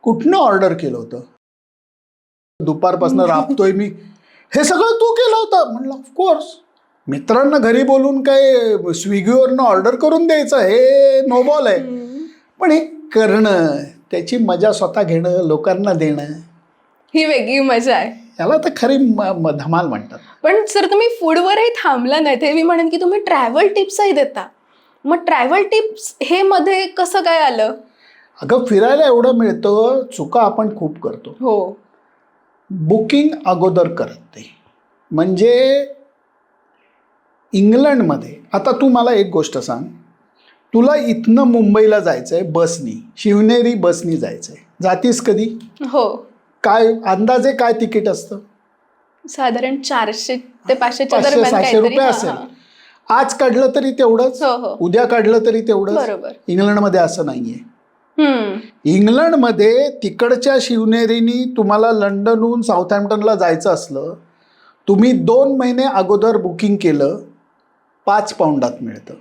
कुठनं ऑर्डर केलं होतं? दुपारपासून राबतोय मी, हे सगळं तू केलं होतं? म्हणलं ऑफकोर्स. मित्रांना घरी बोलून काय स्विगीवरनं ऑर्डर करून द्यायचं, हे नो बॉल आहे. पण हे करणं, त्याची मजा स्वतः घेणं, लोकांना देणं, ही वेगळी मजा आहे. याला तर खरी धमाल म्हणतात. पण सर तुम्ही फूडवरही थांबला नाही, ते मी म्हणेन की तुम्ही ट्रॅव्हल टिप्सही देता. मग ट्रॅव्हल टिप्स हे मध्ये कसं काय आलं? अगं फिरायला एवढं मिळतं, चुका आपण खूप करतो. हो. बुकिंग अगोदर करत नाही. म्हणजे इंग्लंडमध्ये, आता तू मला एक गोष्ट सांग, तुला इथनं मुंबईला जायचं आहे बसनी, शिवनेरी बसनी जायचं आहे, जातीस कधी? हो. काय अंदाजे काय तिकीट असतं? साधारण 400 ते 500च्या 500-600 रुपये असेल. आज काढलं तरी तेवढंच, उद्या काढलं तरी तेवढंच. बरोबर. इंग्लंडमध्ये असं नाहीये. इंग्लंडमध्ये तिकडच्या शिवनेरीनी तुम्हाला लंडनहून साऊथहॅम्प्टनला जायचं असलं, तुम्ही 2 महिने अगोदर बुकिंग केलं, 5 पाऊंडात मिळतं.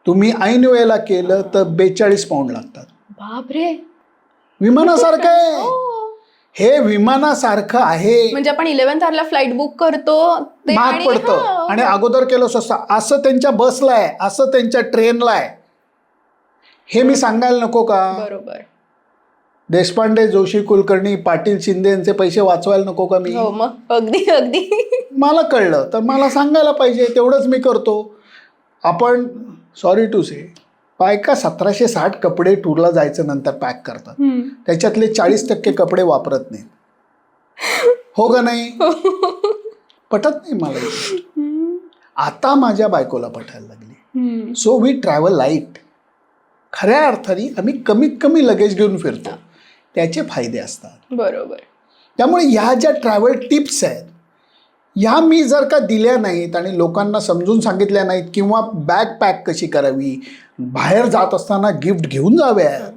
तुम्ही ऐन वेळेला केलं तर 42 पाऊंड लागतात. बापरे. विमानासारखं आहे हे, विमानासारखं आहे. म्हणजे आपण 11th आवरला फ्लाईट बुक करतो ते महाग पडतं, आणि अगोदर केलं स्वस्त. असं त्यांच्या बसला आहे, असं त्यांच्या ट्रेनला आहे. हे मी सांगायला नको का? बरोबर. देशपांडे, जोशी, कुलकर्णी, पाटील, शिंदे यांचे पैसे वाचवायला नको का मी? हो, मग अगदी अगदी. मला कळलं तर मला सांगायला पाहिजे, तेवढंच मी करतो. आपण सॉरी टू से, बायका 1760 कपडे टूरला जायचं नंतर पॅक करतात, त्याच्यातले 40% कपडे वापरत नाहीत. हो का नाही? पटत नाही मला. आता माझ्या बायकोला पटायला लागली. So we travel light. खऱ्या अर्थाने आम्ही कमीत कमी लगेज घेऊन फिरतो, त्याचे फायदे असतात. बरोबर. त्यामुळे ह्या ज्या ट्रॅव्हल टिप्स आहेत, ह्या मी जर का दिल्या नाहीत आणि लोकांना समजून सांगितल्या नाहीत, किंवा बॅग पॅक कशी करावी, बाहेर जात असताना गिफ्ट घेऊन जाव्यात,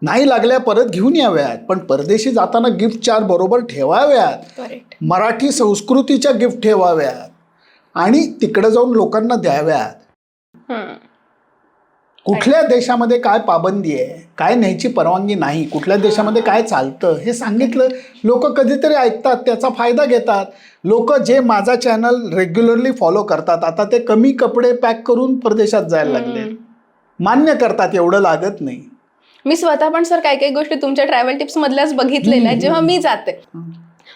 नाही लागल्या परत घेऊन याव्यात, पण परदेशी जाताना गिफ्ट 4 बरोबर ठेवाव्यात, मराठी संस्कृतीच्या गिफ्ट ठेवाव्यात आणि तिकडे जाऊन लोकांना द्याव्यात. कुठल्या देशामध्ये काय पाबंदी आहे, काय न्यायची परवानगी नाही, कुठल्या देशामध्ये काय चालतं हे सांगितलं. लोक कधीतरी ऐकतात, त्याचा फायदा घेतात. लोक जे माझा चॅनल रेग्युलरली फॉलो करतात आता ते कमी कपडे पॅक करून परदेशात जायला लागले. मान्य करतात, एवढं लागत नाही. मी स्वतः पण सर काही काही गोष्टी तुमच्या ट्रॅव्हल टिप्स मधल्याच बघितलेल्या आहेत जेव्हा मी जाते.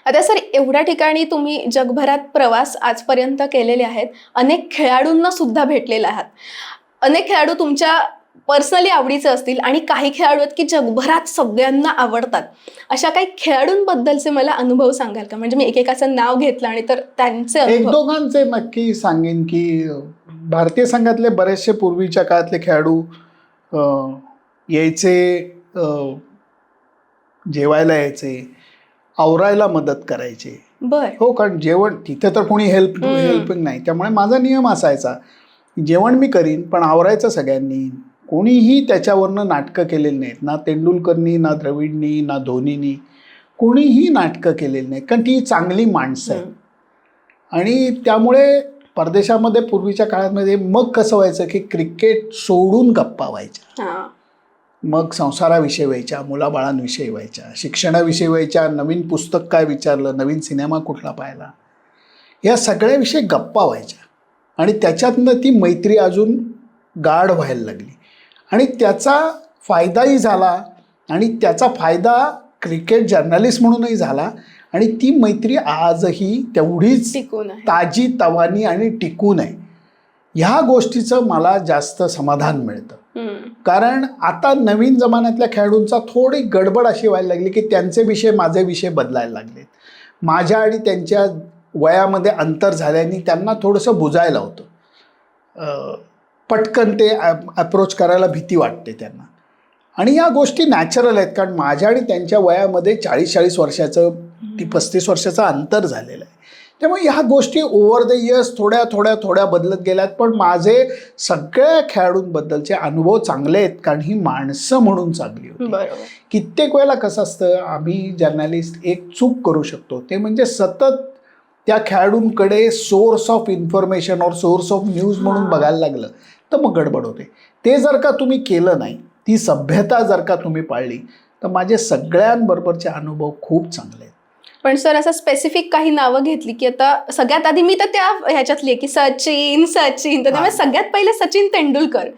आता सर एवढ्या ठिकाणी तुम्ही जगभरात प्रवास आजपर्यंत केलेले आहेत, अनेक खेळाडूंना सुद्धा भेटलेले आहात. अनेक खेळाडू तुमच्या पर्सनली आवडीचे असतील आणि काही खेळाडू आहेत की जगभरात सगळ्यांना आवडतात. अशा काही खेळाडूंबद्दलचे मला अनुभव सांगाल का? म्हणजे मी एकेकाचं नाव घेतलं आणि तर त्यांचे एक दोघांचे नक्की सांगेन की भारतीय संघातले बरेचसे पूर्वीच्या काळातले खेळाडू यायचे, जेवायला यायचे, आवरायला मदत करायचे. बर. हो, कारण जेवण तिथे तर कोणी हेल्पिंग नाही, त्यामुळे माझा नियम असायचा जेवण मी करीन पण आवरायचं सगळ्यांनी. कोणीही त्याच्यावरनं नाटकं केलेली नाहीत, ना तेंडुलकरनी, ना द्रविडनी, ना धोनीनी कोणीही नाटकं केलेली नाहीत, कारण ती चांगली माणसं आहेत. आणि त्यामुळे परदेशामध्ये पूर्वीच्या काळामध्ये मग कसं व्हायचं की क्रिकेट सोडून गप्पा व्हायच्या, मग संसाराविषयी व्हायच्या, मुलाबाळांविषयी व्हायच्या, शिक्षणाविषयी व्हायच्या, नवीन पुस्तक काय विचारलं, नवीन सिनेमा कुठला पाहिला, या सगळ्याविषयी गप्पा व्हायच्या. आणि त्याच्यातनं ती मैत्री अजून गाढ व्हायला लागली आणि त्याचा फायदाही झाला. आणि त्याचा फायदा क्रिकेट जर्नलिस्ट म्हणूनही झाला. आणि ती मैत्री आजही तेवढीच ताजी तवानी आणि टिकून आहे. ह्या गोष्टीचं मला जास्त समाधान मिळतं. कारण आता नवीन जमान्यातल्या खेळाडूंचा थोडी गडबड अशी व्हायला लागली की त्यांचे विषय माझे विषय बदलायला लागलेत. माझ्या आणि त्यांच्या वयामध्ये अंतर झाल्याने त्यांना थोडंसं बुजायला होतं. पटकन ते अप्रोच करायला भीती वाटते त्यांना. आणि या गोष्टी नॅचरल आहेत, कारण माझ्या आणि त्यांच्या वयामध्ये 40-40 वर्षाचं ती 35 वर्षाचं अंतर झालेलं आहे. त्यामुळे ह्या गोष्टी ओव्हर द इयर्स थोड्या बदलत गेल्यात. पण माझे सगळ्या खेळाडूंबद्दलचे अनुभव चांगले आहेत, कारण ही माणसं म्हणून चांगली होती. कित्येक वेळेला कसं असतं, आम्ही जर्नलिस्ट एक चूक करू शकतो, ते म्हणजे सतत त्या खेळाडूंकडे सोर्स ऑफ इन्फॉर्मेशन और सोर्स ऑफ न्यूज म्हणून बघायला लागलं तर मग गडबड होते. ते जर का तुम्ही केलं नाही, ती सभ्यता जर का तुम्ही पाळली, तर माझे सगळ्यांबरोबरचे अनुभव खूप चांगले आहेत. पण सर असं स्पेसिफिक काही नावं घेतली की आता सगळ्यात आधी मी तर त्या ह्याच्यातली आहे की सचिन तर त्यामुळे सगळ्यात पहिले सचिन तेंडुलकर.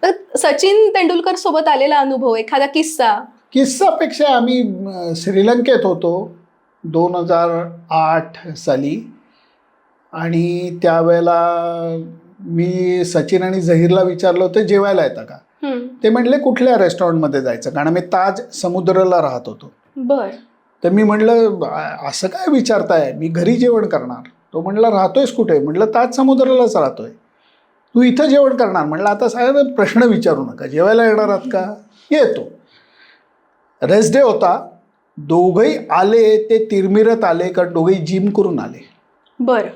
तर सचिन तेंडुलकर सोबत आलेला अनुभव, एखादा किस्सापेक्षा आम्ही श्रीलंकेत होतो 2008 साली. आणि त्यावेळेला मी सचिन आणि झहीरला विचारलं होतं जेवायला येतं का. ते म्हणले कुठल्या रेस्टॉरंटमध्ये जायचं, कारण आम्ही ताज समुद्राला राहत होतो. बर. तर मी म्हटलं असं काय विचारताय, मी घरी जेवण करणार. तो म्हटला राहतोयस कुठे, म्हटलं ताज समुद्रालाच राहतोय. तू इथं जेवण करणार, म्हटलं आता साहेब प्रश्न विचारू नका, जेवायला येणार आहात का. येतो. रेस्ट डे होता. दोघंही आले, ते तिरमिरत आले, कारण दोघंही जिम करून आले. बर.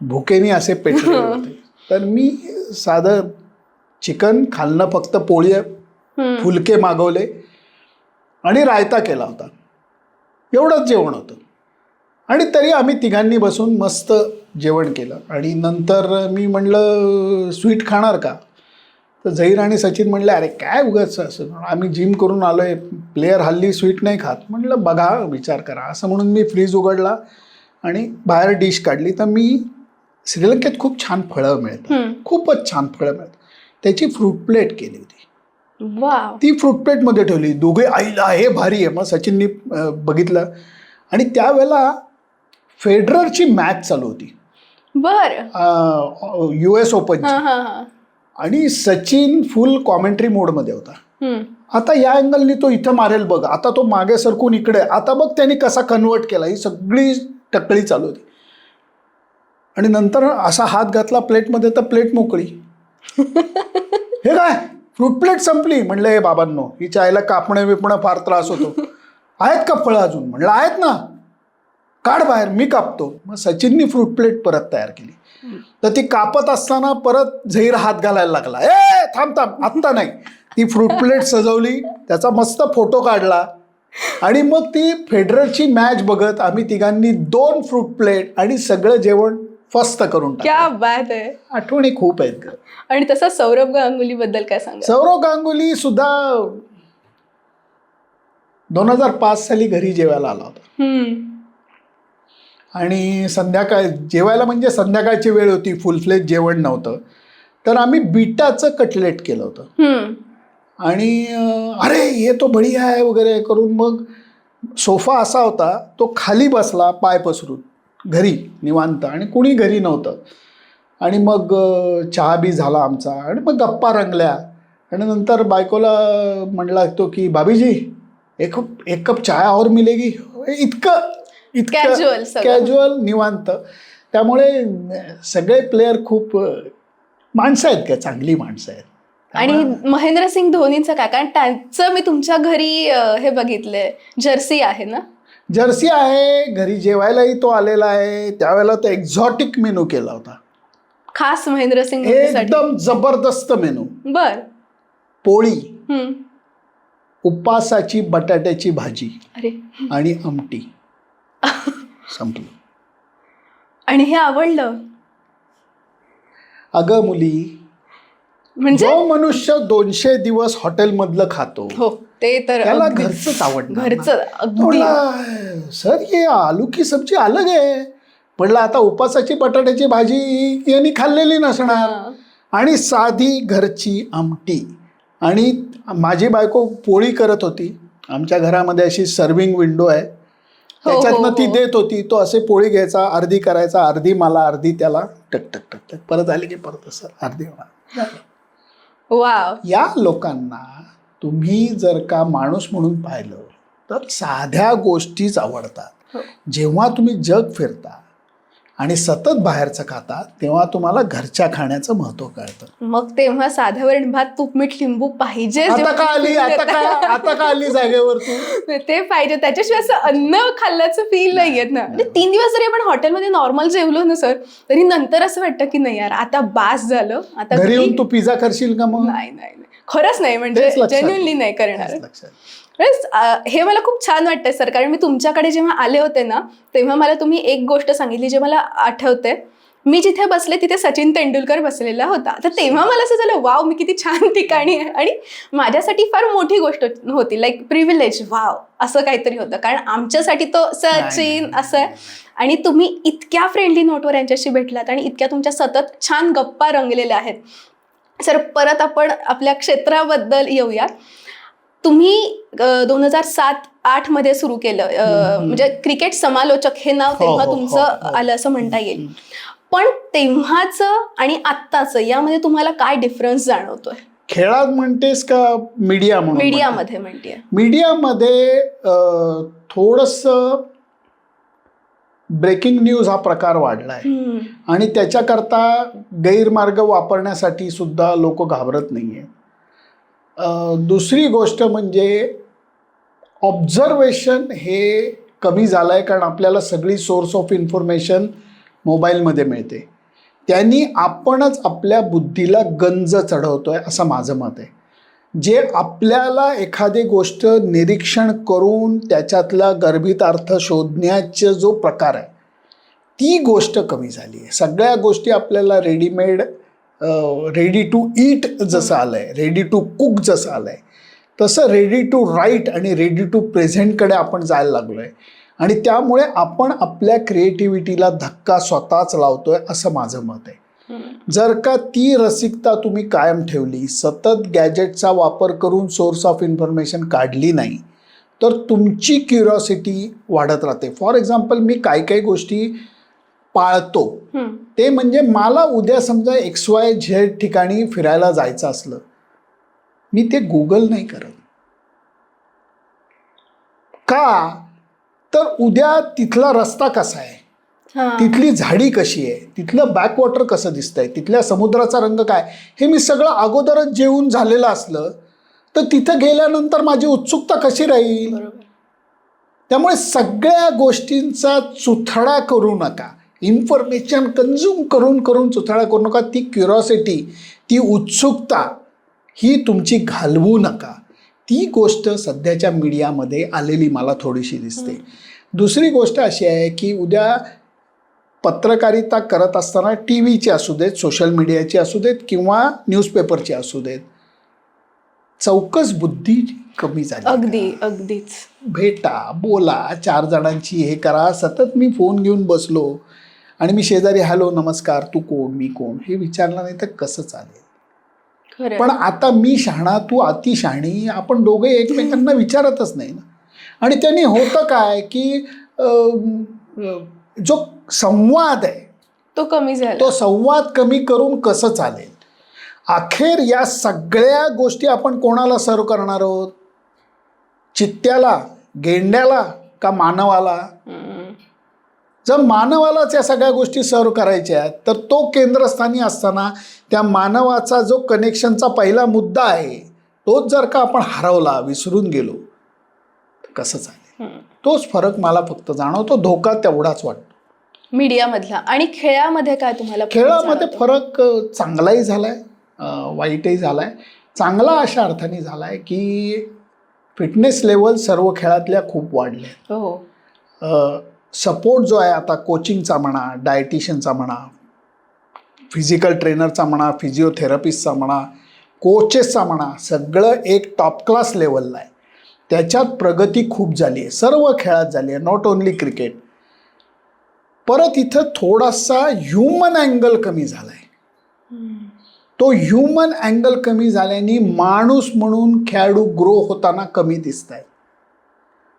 भुकेनी असे पेटले होते. तर मी साधं चिकन, खालनं फक्त पोळी फुलके मागवले आणि रायता केला होता. एवढंच जेवण होतं. आणि तरी आम्ही तिघांनी बसून मस्त जेवण केलं. आणि नंतर मी म्हणलं स्वीट खाणार का. तर झहीर आणि सचिन म्हणले अरे काय उगाच असं, आम्ही जिम करून आलो आहे, प्लेयर हल्ली स्वीट नाही खात. म्हटलं बघा विचार करा. असं म्हणून मी फ्रीज उघडला आणि बाहेर डिश काढली. तर मी श्रीलंकेत खूप छान फळं मिळतात, खूपच छान फळं मिळतात. त्याची फ्रूट प्लेट केली होती. ती फ्रूट प्लेटमध्ये ठेवली. दोघे आईला हे भारी आहे. मग सचिननी बघितलं. आणि त्यावेळेला फेडररची मॅच चालू होती. US ओपनची. आणि सचिन फुल कॉमेंट्री मोडमध्ये होता. आता या अँगलनी तो इथं मारेल बघ, आता तो मागे सरकून इकडे, आता बघ त्यांनी कसा कन्वर्ट केला. ही सगळी टक्कळी चालू होती. आणि नंतर असा हात घातला प्लेटमध्ये तर प्लेट मोकळी. हे काय फ्रूट प्लेट संपली. म्हणलं हे बाबांनो, हिच्या आईला कापणं बिपणं फार त्रास होतो. आहेत का फळं अजून. म्हणलं आहेत ना, काढ बाहेर, मी कापतो. मग सचिननी फ्रूट प्लेट परत तयार केली. तर ती कापत असताना परत झहीर हात घालायला लागला. थांब आत्ता नाही. ती फ्रूट प्लेट सजवली, त्याचा मस्त फोटो काढला. आणि मग ती फेडररची मॅच बघत आम्ही तिघांनी 2 फ्रूट प्लेट आणि सगळं जेवण फस्त करून क्या टाकलं. बात आहे. आठवणी खूप आहेत ग. आणि तसं सौरभ गांगुली बद्दल काय सांगा? सौरव गांगुली सुद्धा 2005 साली घरी जेवायला आला होता आणि संध्याकाळ जेवायला म्हणजे संध्याकाळची वेळ होती, फुल फ्लेज जेवण नव्हतं, तर आम्ही बीटाचं कटलेट केलं होतं आणि अरे ये तो बढिया आहे वगैरे करून मग सोफा असा होता, तो खाली बसला पाय पसरून घरी निवांत आणि कुणी घरी नव्हतं आणि मग चहा बी झाला आमचा आणि मग गप्पा रंगल्या आणि नंतर बायकोला म्हणला तो की भाभीजी एक कप चाय और मिलेगी. इतकं Casual सगळं. कॅज्युअल निवांत. त्यामुळे सगळे प्लेयर खूप माणसं आहेत का, चांगली माणसं आहेत. आणि महेंद्रसिंग धोनीचं काय? कारण त्यांचं मी तुमच्या घरी हे बघितलंय, जर्सी आहे ना? जर्सी आहे, घरी जेवायलाही तो आलेला आहे. त्यावेळेला तो एक्झॉटिक मेनू केला होता, खास महेंद्रसिंग धोनीसाठी. एकदम जबरदस्त मेनू. बर. पोळी, उपासाची बटाट्याची भाजी अरे आणि आमटी, संपलं. आणि हे आवडलं अगं मुली, म्हणजे? जो मनुष्य 200 दिवस हॉटेलमधलं खातो हो, ते तर त्याला अगदीच. घरचंच आवडणार. घरचं अगदी. सर ये आलू की सब्जी अलग आहे. म्हटलं आता उपासाची बटाट्याची भाजी यांनी खाल्लेली नसणार आणि साधी घरची आमटी. आणि माझी बायको पोळी करत होती. आमच्या घरामध्ये अशी सर्विंग विंडो आहे, त्याच्यातनं ती देत होती. तो असे पोळी घ्यायचा, अर्धी करायचा, अर्धी मला अर्धी त्याला, टक टक टक टक, परत आली की परत असं अर्धी मला. वाव. या लोकांना तुम्ही जर का माणूस म्हणून पाहिलं तर साध्या गोष्टीच आवडतात. जेव्हा तुम्ही जग फिरता आणि सतत बाहेरचं खाता तेव्हा तुम्हाला घरच्या खाण्याचं महत्व कळतं. मग तेव्हा साध्या वरण भात तूप मीठ लिंबू पाहिजे. आता का आली जागेवर तू? ते पाहिजे, त्याच्याशिवाय असं अन्न खाल्ल्याचं फील नाही येत ना. म्हणजे 3 दिवस जरी आपण हॉटेलमध्ये नॉर्मल जेवलो ना सर, तरी नंतर असं वाटतं की नाही यार आता बास झालं. आता घरी येऊन तू पिझ्झा करशील का मग? नाही, खरंच नाही, म्हणजे जेन्युइनली नाही करणार. हे मला खूप छान वाटतंय सर, कारण मी तुमच्याकडे जेव्हा आले होते ना तेव्हा मला तुम्ही एक गोष्ट सांगितली जे मला आठवते. मी जिथे बसले तिथे सचिन तेंडुलकर बसलेला होता. तर तेव्हा मला असं झालं वाव, मी किती छान ठिकाणी आहे. आणि माझ्यासाठी फार मोठी गोष्ट होती, लाईक प्रिव्हिलेज, वाव असं काहीतरी होतं. कारण आमच्यासाठी तो सचिन असं आहे आणि तुम्ही इतक्या फ्रेंडली नोटवर यांच्याशी भेटलात आणि इतक्या तुमच्या सतत छान गप्पा रंगलेल्या आहेत. सर परत आपण आपल्या क्षेत्राबद्दल येऊया. तुम्ही 2007-08 मध्ये सुरू केलं, म्हणजे क्रिकेट समालोचक हे नाव तेव्हा तुमचं आलं असं म्हणता येईल. पण तेव्हाचं आणि आत्ताचं यामध्ये तुम्हाला काय डिफरन्स जाणवतोय? खेळात म्हणतेस का मीडिया म्हणून? मीडियामध्ये म्हणते. मीडियामध्ये थोडंसं ब्रेकिंग न्यूज हा प्रकार वाढलाय आणि त्याच्याकरता गैरमार्ग वापरण्यासाठी सुद्धा लोक घाबरत नाहीये. दुसरी गोष्ट म्हणजे ऑब्झर्वेशन हे कमी झालं आहे, कारण आपल्याला सगळी सोर्स ऑफ इन्फॉर्मेशन मोबाईलमध्ये मिळते. त्यांनी आपणच आपल्या बुद्धीला गंज चढवतोय असं माझं मत आहे. जे आपल्याला एखादी गोष्ट निरीक्षण करून त्याच्यातला गर्भित अर्थ शोधण्याचा जो प्रकार आहे ती गोष्ट कमी झाली आहे. सगळ्या गोष्टी आपल्याला रेडीमेड, रेडी टू ईट जसं आलं आहे, रेडी टू कुक जसं आलं आहे, तसं रेडी टू राईट आणि रेडी टू प्रेझेंटकडे आपण जायला लागलो आहे. आणि त्यामुळे आपण आपल्या क्रिएटिव्हिटीला धक्का स्वतःच लावतोय असं माझं मत आहे. जर का ती रसिकता तुम्ही कायम ठेवली, सतत गॅजेटचा वापर करून सोर्स ऑफ इन्फॉर्मेशन काढली नाही, तर तुमची क्युरिओसिटी वाढत राहते. फॉर एक्झाम्पल, मी काही गोष्टी पाळतो, ते म्हणजे मला उद्या समजा XYZ ठिकाणी फिरायला जायचं असलं, मी ते गुगल नाही करत. का तर उद्या तिथला रस्ता कसा आहे, तिथली झाडी कशी आहे, तिथलं बॅकवॉटर कसं दिसतंय, तिथल्या समुद्राचा रंग काय, हे मी सगळं अगोदरच जेवून झालेलं असलं तर तिथं गेल्यानंतर माझी उत्सुकता कशी राहील. त्यामुळे सगळ्या गोष्टींचा चुथडा करू नका. इन्फॉर्मेशन कन्झ्युम करून करून चुथडा करू नका. ती क्युरिओसिटी, ती उत्सुकता ही तुमची घालवू नका. ती गोष्ट सध्याच्या मीडियामध्ये आलेली मला थोडीशी दिसते. दुसरी गोष्ट अशी आहे की उद्या पत्रकारिता करत असताना टी व्हीची असू देत, सोशल मीडियाची असू देत किंवा न्यूजपेपरची असू देत, चौकस बुद्धी कमी झाली. अगदीच. भेटा, बोला, 4 जणांची हे करा. सतत मी फोन घेऊन बसलो आणि मी शेजारी हॅलो नमस्कार, तू कोण, मी कोण हे विचारलं नाही तर कसं चालेल. पण आता मी शहाणा, तू अति शहाणी, आपण दोघे एकमेकांना विचारतच नाही ना. आणि त्यांनी होतं काय की जो संवाद आहे तो कमी झाला. तो संवाद कमी करून कसं चालेल. अखेर या सगळ्या गोष्टी आपण कोणाला सर्व करणार आहोत? चित्त्याला, गेंड्याला का मानवाला? जर मानवालाच या सगळ्या गोष्टी सर्व करायच्या आहेत तर तो केंद्रस्थानी असताना त्या मानवाचा जो कनेक्शनचा पहिला मुद्दा आहे तोच जर का आपण हरवला, विसरून गेलो तर कसं चालेल. तोच फरक मला फक्त जाणवतो. धोका तेवढाच वाटतो मीडियामधला. आणि खेळामध्ये काय तुम्हाला? खेळामध्ये फरक चांगलाही झालाय, वाईटही झालाय. चांगला अशा अर्थाने झालाय की फिटनेस लेवल सर्व खेळातल्या खूप वाढल्या. सपोर्ट जो आहे आता कोचिंगचा म्हणा, डायटिशियनचा म्हणा, फिजिकल ट्रेनरचा म्हणा, फिजिओथेरपिस्टचा म्हणा, कोचेसचा म्हणा, सगळं एक टॉप क्लास लेवलला आहे. त्याच्यात प्रगती खूप झाली आहे, सर्व खेळात झाली आहे, नॉट ओन्ली क्रिकेट. परत इथं थोडासा ह्युमन अँगल कमी झाला आहे. तो ह्युमन अँगल कमी झाल्याने माणूस म्हणून खेळाडू ग्रो होताना कमी दिसत आहे.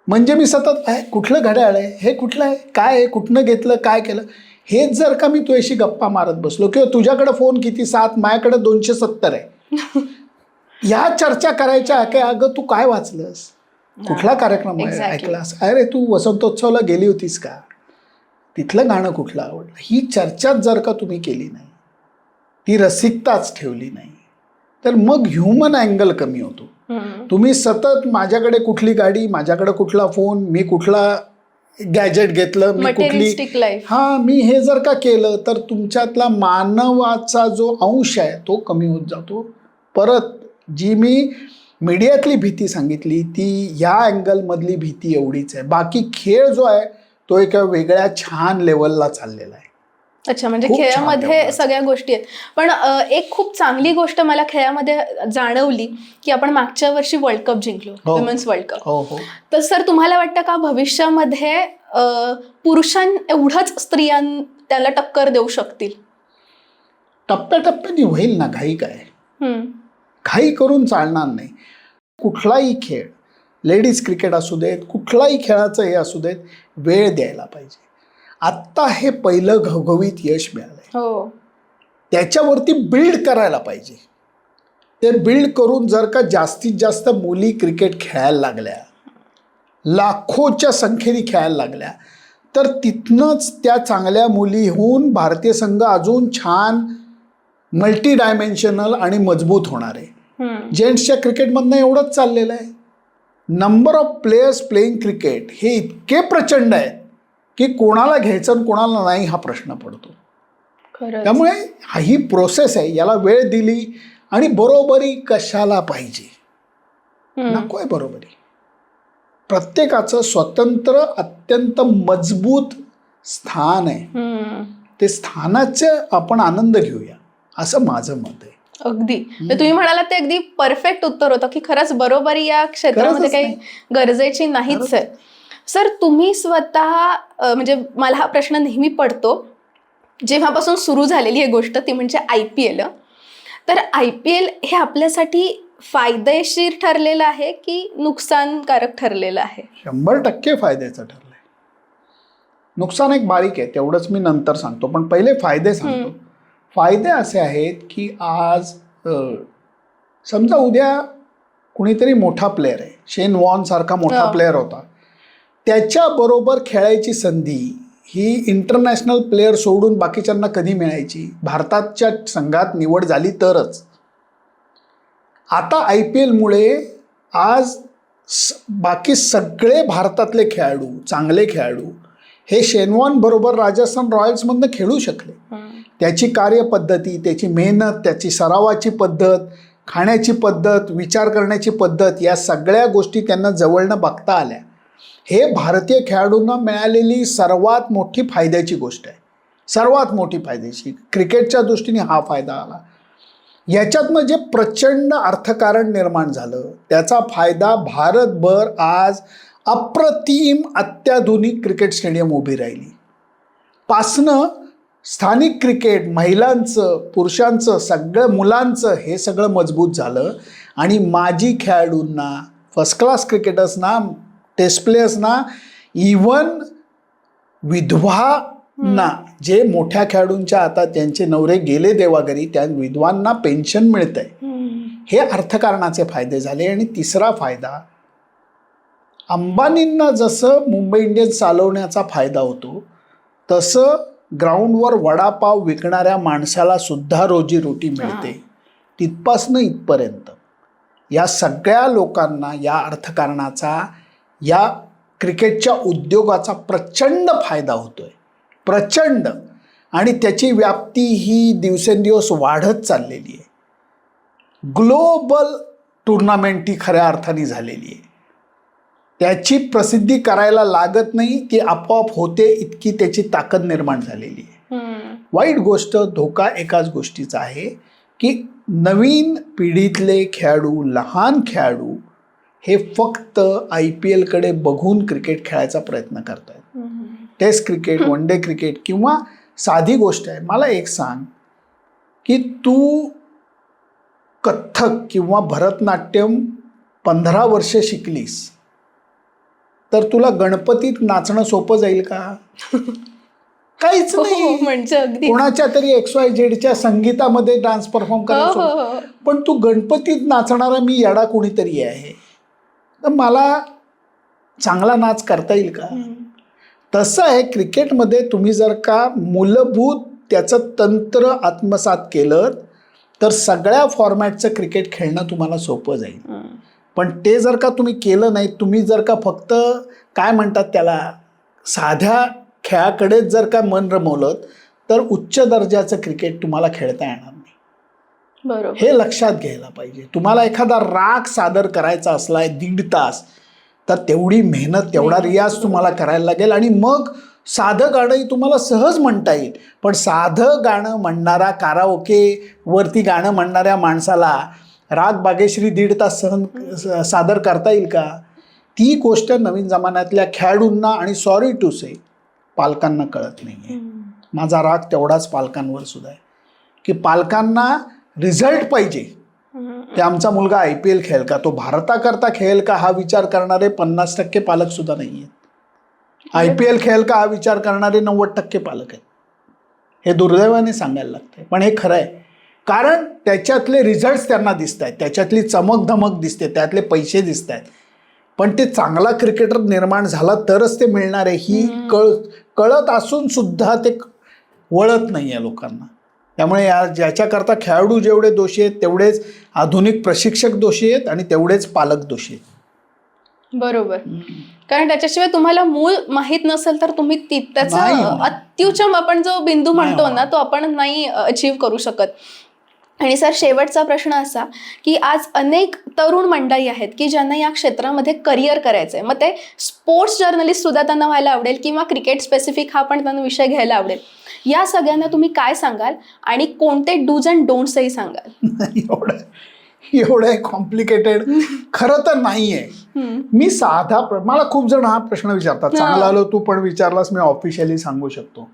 म्हणजे मी सतत आहे कुठलं घड्याळ आहे, हे कुठलं आहे, काय आहे, कुठनं घेतलं, काय केलं, हेच जर का मी तुझ्याशी गप्पा मारत बसलो किंवा तुझ्याकडे फोन किती 7, माझ्याकडे 270 आहे, या चर्चा करायच्या काय, अगं तू काय वाचलंस, कुठला कार्यक्रम ऐकलास, अरे तू वसंतोत्सवला गेली होतीस का, तिथलं गाणं कुठलं आवडलं, ही चर्चाच जर का तुम्ही केली नाही, ती रसिकताच ठेवली नाही, तर मग ह्युमन अँगल कमी होतो. तुम्ही सतत माझ्याकडे कुठली गाडी, माझ्याकडे कुठला फोन, मी कुठला गॅजेट घेतलं, मी कुठली, मी हे जर का केलं तर तुमच्यातला मानवाचा जो अंश आहे तो कमी होत जातो. परत जी मी मीडियातली भीती सांगितली ती या अँगलमधली भीती एवढीच आहे. बाकी खेळ जो आहे तो एका वेगळ्या छान लेवलला चाललेला आहे. अच्छा, म्हणजे खेळामध्ये सगळ्या गोष्टी आहेत. पण एक खूप चांगली गोष्ट मला खेळामध्ये जाणवली की आपण मागच्या वर्षी वर्ल्ड कप जिंकलो, वुमेन्स वर्ल्ड कप. तर सर तुम्हाला वाटतं का भविष्यामध्ये पुरुषां एवढंच स्त्रियां त्याला टक्कर देऊ शकतील? टप्प्याटप्प्याने होईल ना, घाई काय, घाई करून चालणार नाही. कुठलाही खेळ, लेडीज क्रिकेट असू देत, कुठलाही खेळाचं हे असू देत, वेळ द्यायला पाहिजे. आत्ता हे पहिलं घवघवीत यश मिळालंय, त्याच्यावरती बिल्ड करायला पाहिजे. ते बिल्ड करून जर का जास्तीत जास्त मुली क्रिकेट खेळायला लागल्या, लाखोच्या संख्येने खेळायला लागल्या, तर तिथनंच त्या चांगल्या मुलीहून भारतीय संघ अजून छान मल्टी डायमेन्शनल आणि मजबूत होणार आहे. जेंट्सच्या क्रिकेटमधनं एवढंच चाललेलं आहे. Number of players playing cricket हे इतके प्रचंड आहेत की कोणाला घ्यायचं आणि कोणाला नाही हा प्रश्न पडतो. त्यामुळे ही प्रोसेस आहे, याला वेळ दिली. आणि बरोबरी कशाला पाहिजे, नको आहे बरोबरी. प्रत्येकाचं स्वतंत्र अत्यंत मजबूत स्थान आहे, ते स्थानाचं आपण आनंद घेऊया असं माझं मत आहे. अगदी तुम्ही म्हणालात ते अगदी परफेक्ट उत्तर होतं की खरंच बरोबरी या क्षेत्रामध्ये काही गरजेची नाहीच आहे. सर तुम्ही स्वतः म्हणजे मला हा प्रश्न नेहमी पडतो जेव्हापासून सुरू झालेली आहे गोष्ट ती म्हणजे IPL. तर IPL हे आपल्यासाठी फायदेशीर ठरलेलं आहे की नुकसानकारक ठरलेलं आहे? 100% फायद्याचं ठरलंय. नुकसान एक बारीक आहे, तेवढंच मी नंतर सांगतो, पण पहिले फायदे सांगतो. फायदे असे आहेत की आज समजा उद्या कुणीतरी मोठा प्लेअर आहे, शेन वॉर्न सारखा मोठा प्लेअर होता, त्याच्याबरोबर खेळायची संधी ही इंटरनॅशनल प्लेअर सोडून बाकीच्यांना कधी मिळायची? भारताच्या संघात निवड झाली तरच. आता IPLमुळे आज बाकी सगळे भारतातले खेळाडू, चांगले खेळाडू हे शेन वॉर्न बरोबर राजस्थान रॉयल्समधनं खेळू शकले. त्याची कार्यपद्धती, त्याची मेहनत, त्याची सरावाची पद्धत, खाण्याची पद्धत, विचार करण्याची पद्धत, या सगळ्या गोष्टी त्यांना जवळनं बघता आल्या. हे भारतीय खेळाडूंना मिळालेली सर्वात मोठी फायद्याची गोष्ट आहे. सर्वात मोठी फायदेशीर क्रिकेटच्या दृष्टीने हा फायदा आला. याच्यातनं जे प्रचंड अर्थकारण निर्माण झालं त्याचा फायदा भारतभर आज अप्रतिम अत्याधुनिक क्रिकेट स्टेडियम उभी राहिली. पासनं स्थानिक क्रिकेट महिलांचं पुरुषांचं सगळं मुलांचं हे सगळं मजबूत झालं आणि माजी खेळाडूंना फर्स्ट क्लास क्रिकेटर्सना टेस्ट प्लेयर्सना इवन विधवांना जे मोठ्या खेळाडूंच्या आता त्यांचे नवरे गेले देवाघरी त्या विधवांना पेन्शन मिळतंय. हे अर्थकारणाचे फायदे झाले. आणि तिसरा फायदा अंबानींना जसं मुंबई इंडियन्स चालवण्याचा फायदा होतो तसं ग्राउंडवर वडापाव विकणाऱ्या माणसाला सुद्धा रोजीरोटी मिळते. तिथपासनं इथपर्यंत या सगळ्या लोकांना या अर्थकारणाचा या क्रिकेटच्या उद्योगाचा प्रचंड फायदा होतोय. प्रचंड. आणि त्याची व्याप्ती ही दिवसेंदिवस वाढत चाललेली आहे. ग्लोबल टुर्नामेंट ही खऱ्या अर्थाने झालेली आहे. त्याची प्रसिद्धी करायला लागत नाही, ती आपोआप होते इतकी त्याची ताकद निर्माण झालेली आहे. वाईट गोष्ट धोका एकाच गोष्टीचा आहे की नवीन पिढीतले खेळाडू लहान खेळाडू हे फक्त IPL कडे बघून क्रिकेट खेळायचा प्रयत्न करत आहेत. Test cricket one day cricket किंवा साधी गोष्ट आहे. मला एक सांग की तू कथ्थक किंवा भरतनाट्यम 15 वर्ष शिकलीस तर तुला गणपतीत नाचणं सोपं जाईल का? काहीच नाही. म्हणजे अगदी कोणाच्या तरी XYZच्या संगीतामध्ये डान्स परफॉर्म करायला पण तू गणपतीत नाचणारा मी येडा कोणीतरी आहे तर मला चांगला नाच करता येईल का? तसं आहे क्रिकेटमध्ये. तुम्ही जर का मूलभूत त्याचं तंत्र आत्मसात केलं तर सगळ्या फॉर्मॅटचं क्रिकेट खेळणं तुम्हाला सोपं जाईल. पण ते जर का तुम्ही केलं नाही, तुम्ही जर का फक्त काय म्हणतात त्याला साध्या खेळाकडेच जर का मन रमवलं तर उच्च दर्जाचं क्रिकेट तुम्हाला खेळता येणार नाही. बरोबर. हे लक्षात घ्यायला पाहिजे. तुम्हाला एखादा राग सादर करायचा असलाय 1.5 तास तर तेवढी मेहनत तेवढा रियाज तुम्हाला करायला लागेल आणि मग साधं गाणंही तुम्हाला सहज म्हणता येईल. पण साधं गाणं म्हणणारा काराओके वरती गाणं म्हणणाऱ्या माणसाला राग बागेश्री 1.5 तास सादर करता येईल का? ती गोष्ट नवीन जमान्यातल्या खेळाडूंना आणि सॉरी टू से पालकांना कळत नाही आहे. माझा राग तेवढाच पालकांवर सुद्धा आहे की पालकांना रिझल्ट पाहिजे. ते आमचा मुलगा IPL खेळेल का, तो भारताकरता खेळेल का हा विचार करणारे 50% पालक सुद्धा नाही आहेत. IPL खेळेल का हा विचार करणारे 90% पालक आहेत. हे दुर्दैवाने सांगायला लागतंय पण हे खरं आहे. कारण त्याच्यातले रिझल्ट्स त्यांना दिसत आहेत, त्याच्यातली चमक धमक दिसते, त्यातले पैसे दिसत आहेत. पण ते चांगला क्रिकेटर निर्माण झाला तरच ते मिळणार आहे ही कळत असून सुद्धा ते वळत नाही आहे लोकांना. त्यामुळे ज्याच्याकरता खेळाडू जेवढे दोषी आहेत तेवढेच आधुनिक प्रशिक्षक दोषी आहेत आणि तेवढेच पालक दोषी आहेत. बरोबर. कारण त्याच्याशिवाय तुम्हाला मूळ माहीत नसेल तर तुम्ही त्याचा अत्युच्चम आपण जो बिंदू म्हणतो ना तो आपण नाही अचीव्ह करू शकत. आणि सर शेवटचा प्रश्न असा की आज अनेक तरुण मंडळी आहेत की ज्यांना या क्षेत्रामध्ये करिअर करायचं आहे. मग ते स्पोर्ट्स जर्नलिस्ट सुद्धा त्यांना व्हायला आवडेल किंवा क्रिकेट स्पेसिफिक हा पण त्यांना विषय घ्यायला आवडेल. या सगळ्यांना तुम्ही काय सांगाल आणि कोणते डूज अँड डोंट्सही सांगाल? एवढं कॉम्प्लिकेटेड खरं तर नाही आहे. मी साधा मला खूप जण हा प्रश्न विचारतात. चांगला आलो तू पण विचारलास मी ऑफिशियली सांगू शकतो.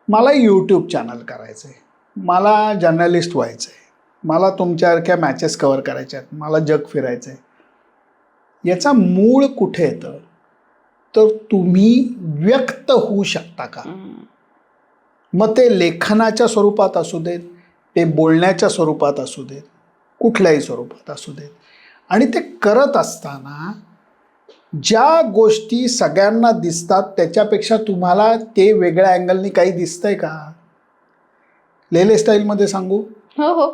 मला YouTube चॅनल करायचं आहे, मला जर्नलिस्ट व्हायचं आहे, मला तुमच्यासारख्या मॅचेस कव्हर करायच्या आहेत, मला जग फिरायचं आहे. याचा मूळ कुठे येतं तर तुम्ही व्यक्त होऊ शकता का? मग ते लेखनाच्या स्वरूपात असू देत, ते बोलण्याच्या स्वरूपात असू देत, कुठल्याही स्वरूपात असू देत. आणि ते करत असताना ज्या गोष्टी सगळ्यांना दिसतात त्याच्यापेक्षा तुम्हाला ते वेगळ्या अँगलनी काही दिसतंय का? लेले स्टाईलमध्ये सांगू, हो हो,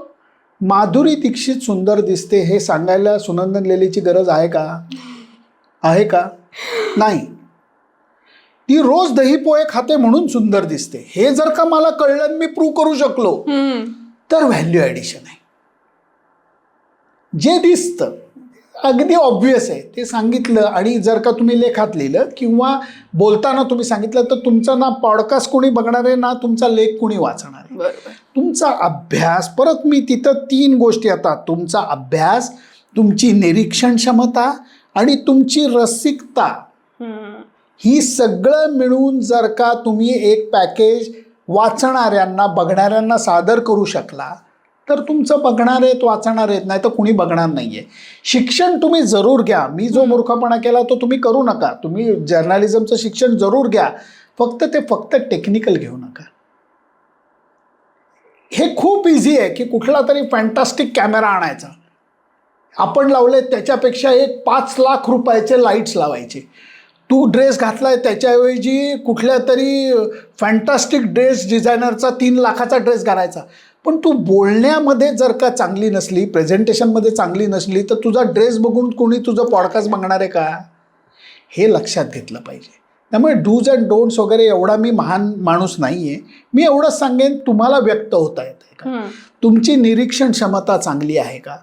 माधुरी दीक्षित सुंदर दिसते हे सांगायला सुनंदन लेलेची गरज आहे का? आहे का? नाही. ती रोज दही पोहे खाते म्हणून सुंदर दिसते हे जर का मला कळलं मी प्रूव्ह करू शकलो तर व्हॅल्यू ॲडिशन आहे. जे दिसतं अगदी ऑब्व्हियस आहे ते सांगितलं. आणि जर का तुम्ही लेखात लिहिलं किंवा बोलताना तुम्ही सांगितलं तर तुमचा ना पॉडकास्ट कोणी बघणार आहे ना तुमचा लेख कोणी वाचणार आहे. बरोबर. तुमचा अभ्यास, परत मी तिथं 3 गोष्टी आता, तुमचा अभ्यास, तुमची निरीक्षण क्षमता आणि तुमची रसिकता, ही सगळं मिळून जर का तुम्ही एक पॅकेज वाचणाऱ्यांना बघणाऱ्यांना सादर करू शकला तर तुमचं बघणार आहेत वाचणार आहेत, नाही तर कुणी बघणार नाही आहे. शिक्षण तुम्ही जरूर घ्या. मी जो मूर्खपणा केला तो तुम्ही करू नका. तुम्ही जर्नलिझमचं शिक्षण जरूर घ्या, फक्त टेक्निकल घेऊ नका. हे खूप इझी आहे की कुठला तरी फॅन्टास्टिक कॅमेरा आणायचा, आपण लावले त्याच्यापेक्षा एक 5 लाख रुपयाचे लाईट्स लावायचे. तू ड्रेस घातलाय त्याच्याऐवजी कुठल्या तरी फॅन्टास्टिक ड्रेस डिझायनरचा 3 लाखाचा ड्रेस घालायचा. पण तू बोलण्यामध्ये जर का चांगली नसली, प्रेझेंटेशनमध्ये चांगली नसली, तर तुझा ड्रेस बघून कोणी तुझं पॉडकास्ट बघणार आहे का? हे लक्षात घेतलं पाहिजे. त्यामुळे डूज अँड डोंट्स वगैरे एवढा मी महान माणूस नाही आहे. मी एवढंच सांगेन, तुम्हाला व्यक्त होता येतं का, तुमची निरीक्षण क्षमता चांगली आहे का,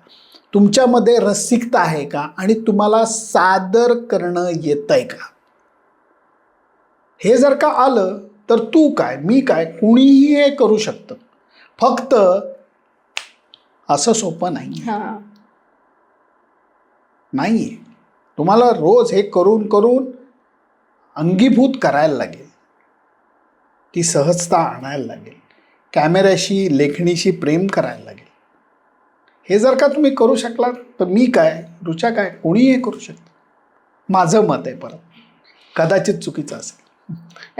तुमच्यामध्ये रसिकता आहे का, आणि तुम्हाला सादर करणं येतं आहे का. हे जर का आलं तर तू काय मी काय कुणीही हे करू शकतं. फक्त असं सोपं नाही आहे. तुम्हाला रोज हे करून करून अंगीभूत करायला लागेल, ती सहजता आणायला लागेल, कॅमेऱ्याशी लेखणीशी प्रेम करायला लागेल. हे जर का तुम्ही करू शकलात तर मी काय, रुचा काय, कोणीही हे करू शकतं. माझं मत आहे. परत कदाचित चुकीचं असेल.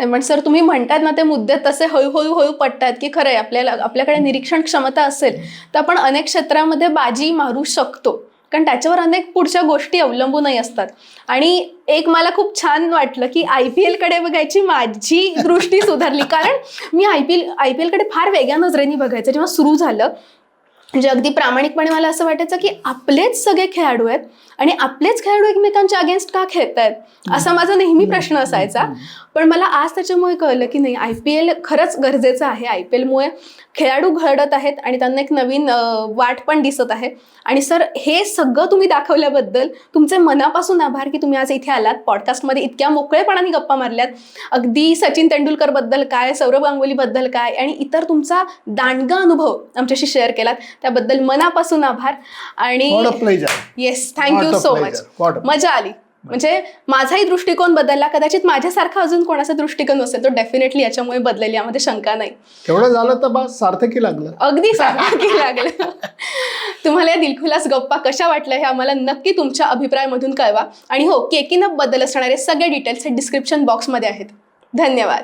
पण सर तुम्ही म्हणतात ना ते मुद्दे तसे हळूहळू पटतात की खरं आहे, आपल्याकडे निरीक्षण क्षमता असेल तर आपण अनेक क्षेत्रामध्ये बाजी मारू शकतो, कारण त्याच्यावर अनेक पुढच्या गोष्टी अवलंबूनही असतात. आणि एक मला खूप छान वाटलं की IPL कडे बघायची माझी दृष्टी सुधारली, कारण मी IPL कडे फार वेगळ्या नजरेने बघायचं. जेव्हा सुरू झालं म्हणजे अगदी प्रामाणिकपणे मला असं वाटायचं की आपलेच सगळे खेळाडू आहेत आणि आपलेच खेळाडू एकमेकांच्या अगेन्स्ट का खेळतायत, असा माझा नेहमी प्रश्न असायचा. पण मला आज त्याच्यामुळे कळलं की नाही, IPL खरंच गरजेचं आहे. IPLमुळे खेळाडू घडत आहेत आणि त्यांना एक नवीन वाट पण दिसत आहे. आणि सर हे सगळं तुम्ही दाखवल्याबद्दल तुमचे मनापासून आभार की तुम्ही आज इथे आलात, पॉडकास्टमध्ये इतक्या मोकळेपणाने गप्पा मारल्यात. अगदी सचिन तेंडुलकरबद्दल काय, सौरभ गांगुलीबद्दल काय आणि इतर तुमचा दांडगा अनुभव आमच्याशी शेअर केलात, त्याबद्दल मनापासून आभार. आणि येस, थँक्यू सो मच. मजा आली. म्हणजे माझाही दृष्टिकोन बदलला. कदाचित माझ्यासारखा अजून कोणाचा दृष्टिकोन असेल तो डेफिनेटली याच्यामुळे बदलेल, यामध्ये शंका नाही. तेवढं झालं तर बस सार्थकी लागलं. अगदी सार्थकी लागलं. तुम्हाला या दिलखुलास गप्पा कशा वाटल्या हे आम्हाला नक्की तुमच्या अभिप्रायामधून कळवा. आणि हो, केकिनप बद्दल असणारे सगळे डिटेल्स हे डिस्क्रिप्शन बॉक्समध्ये आहेत. धन्यवाद.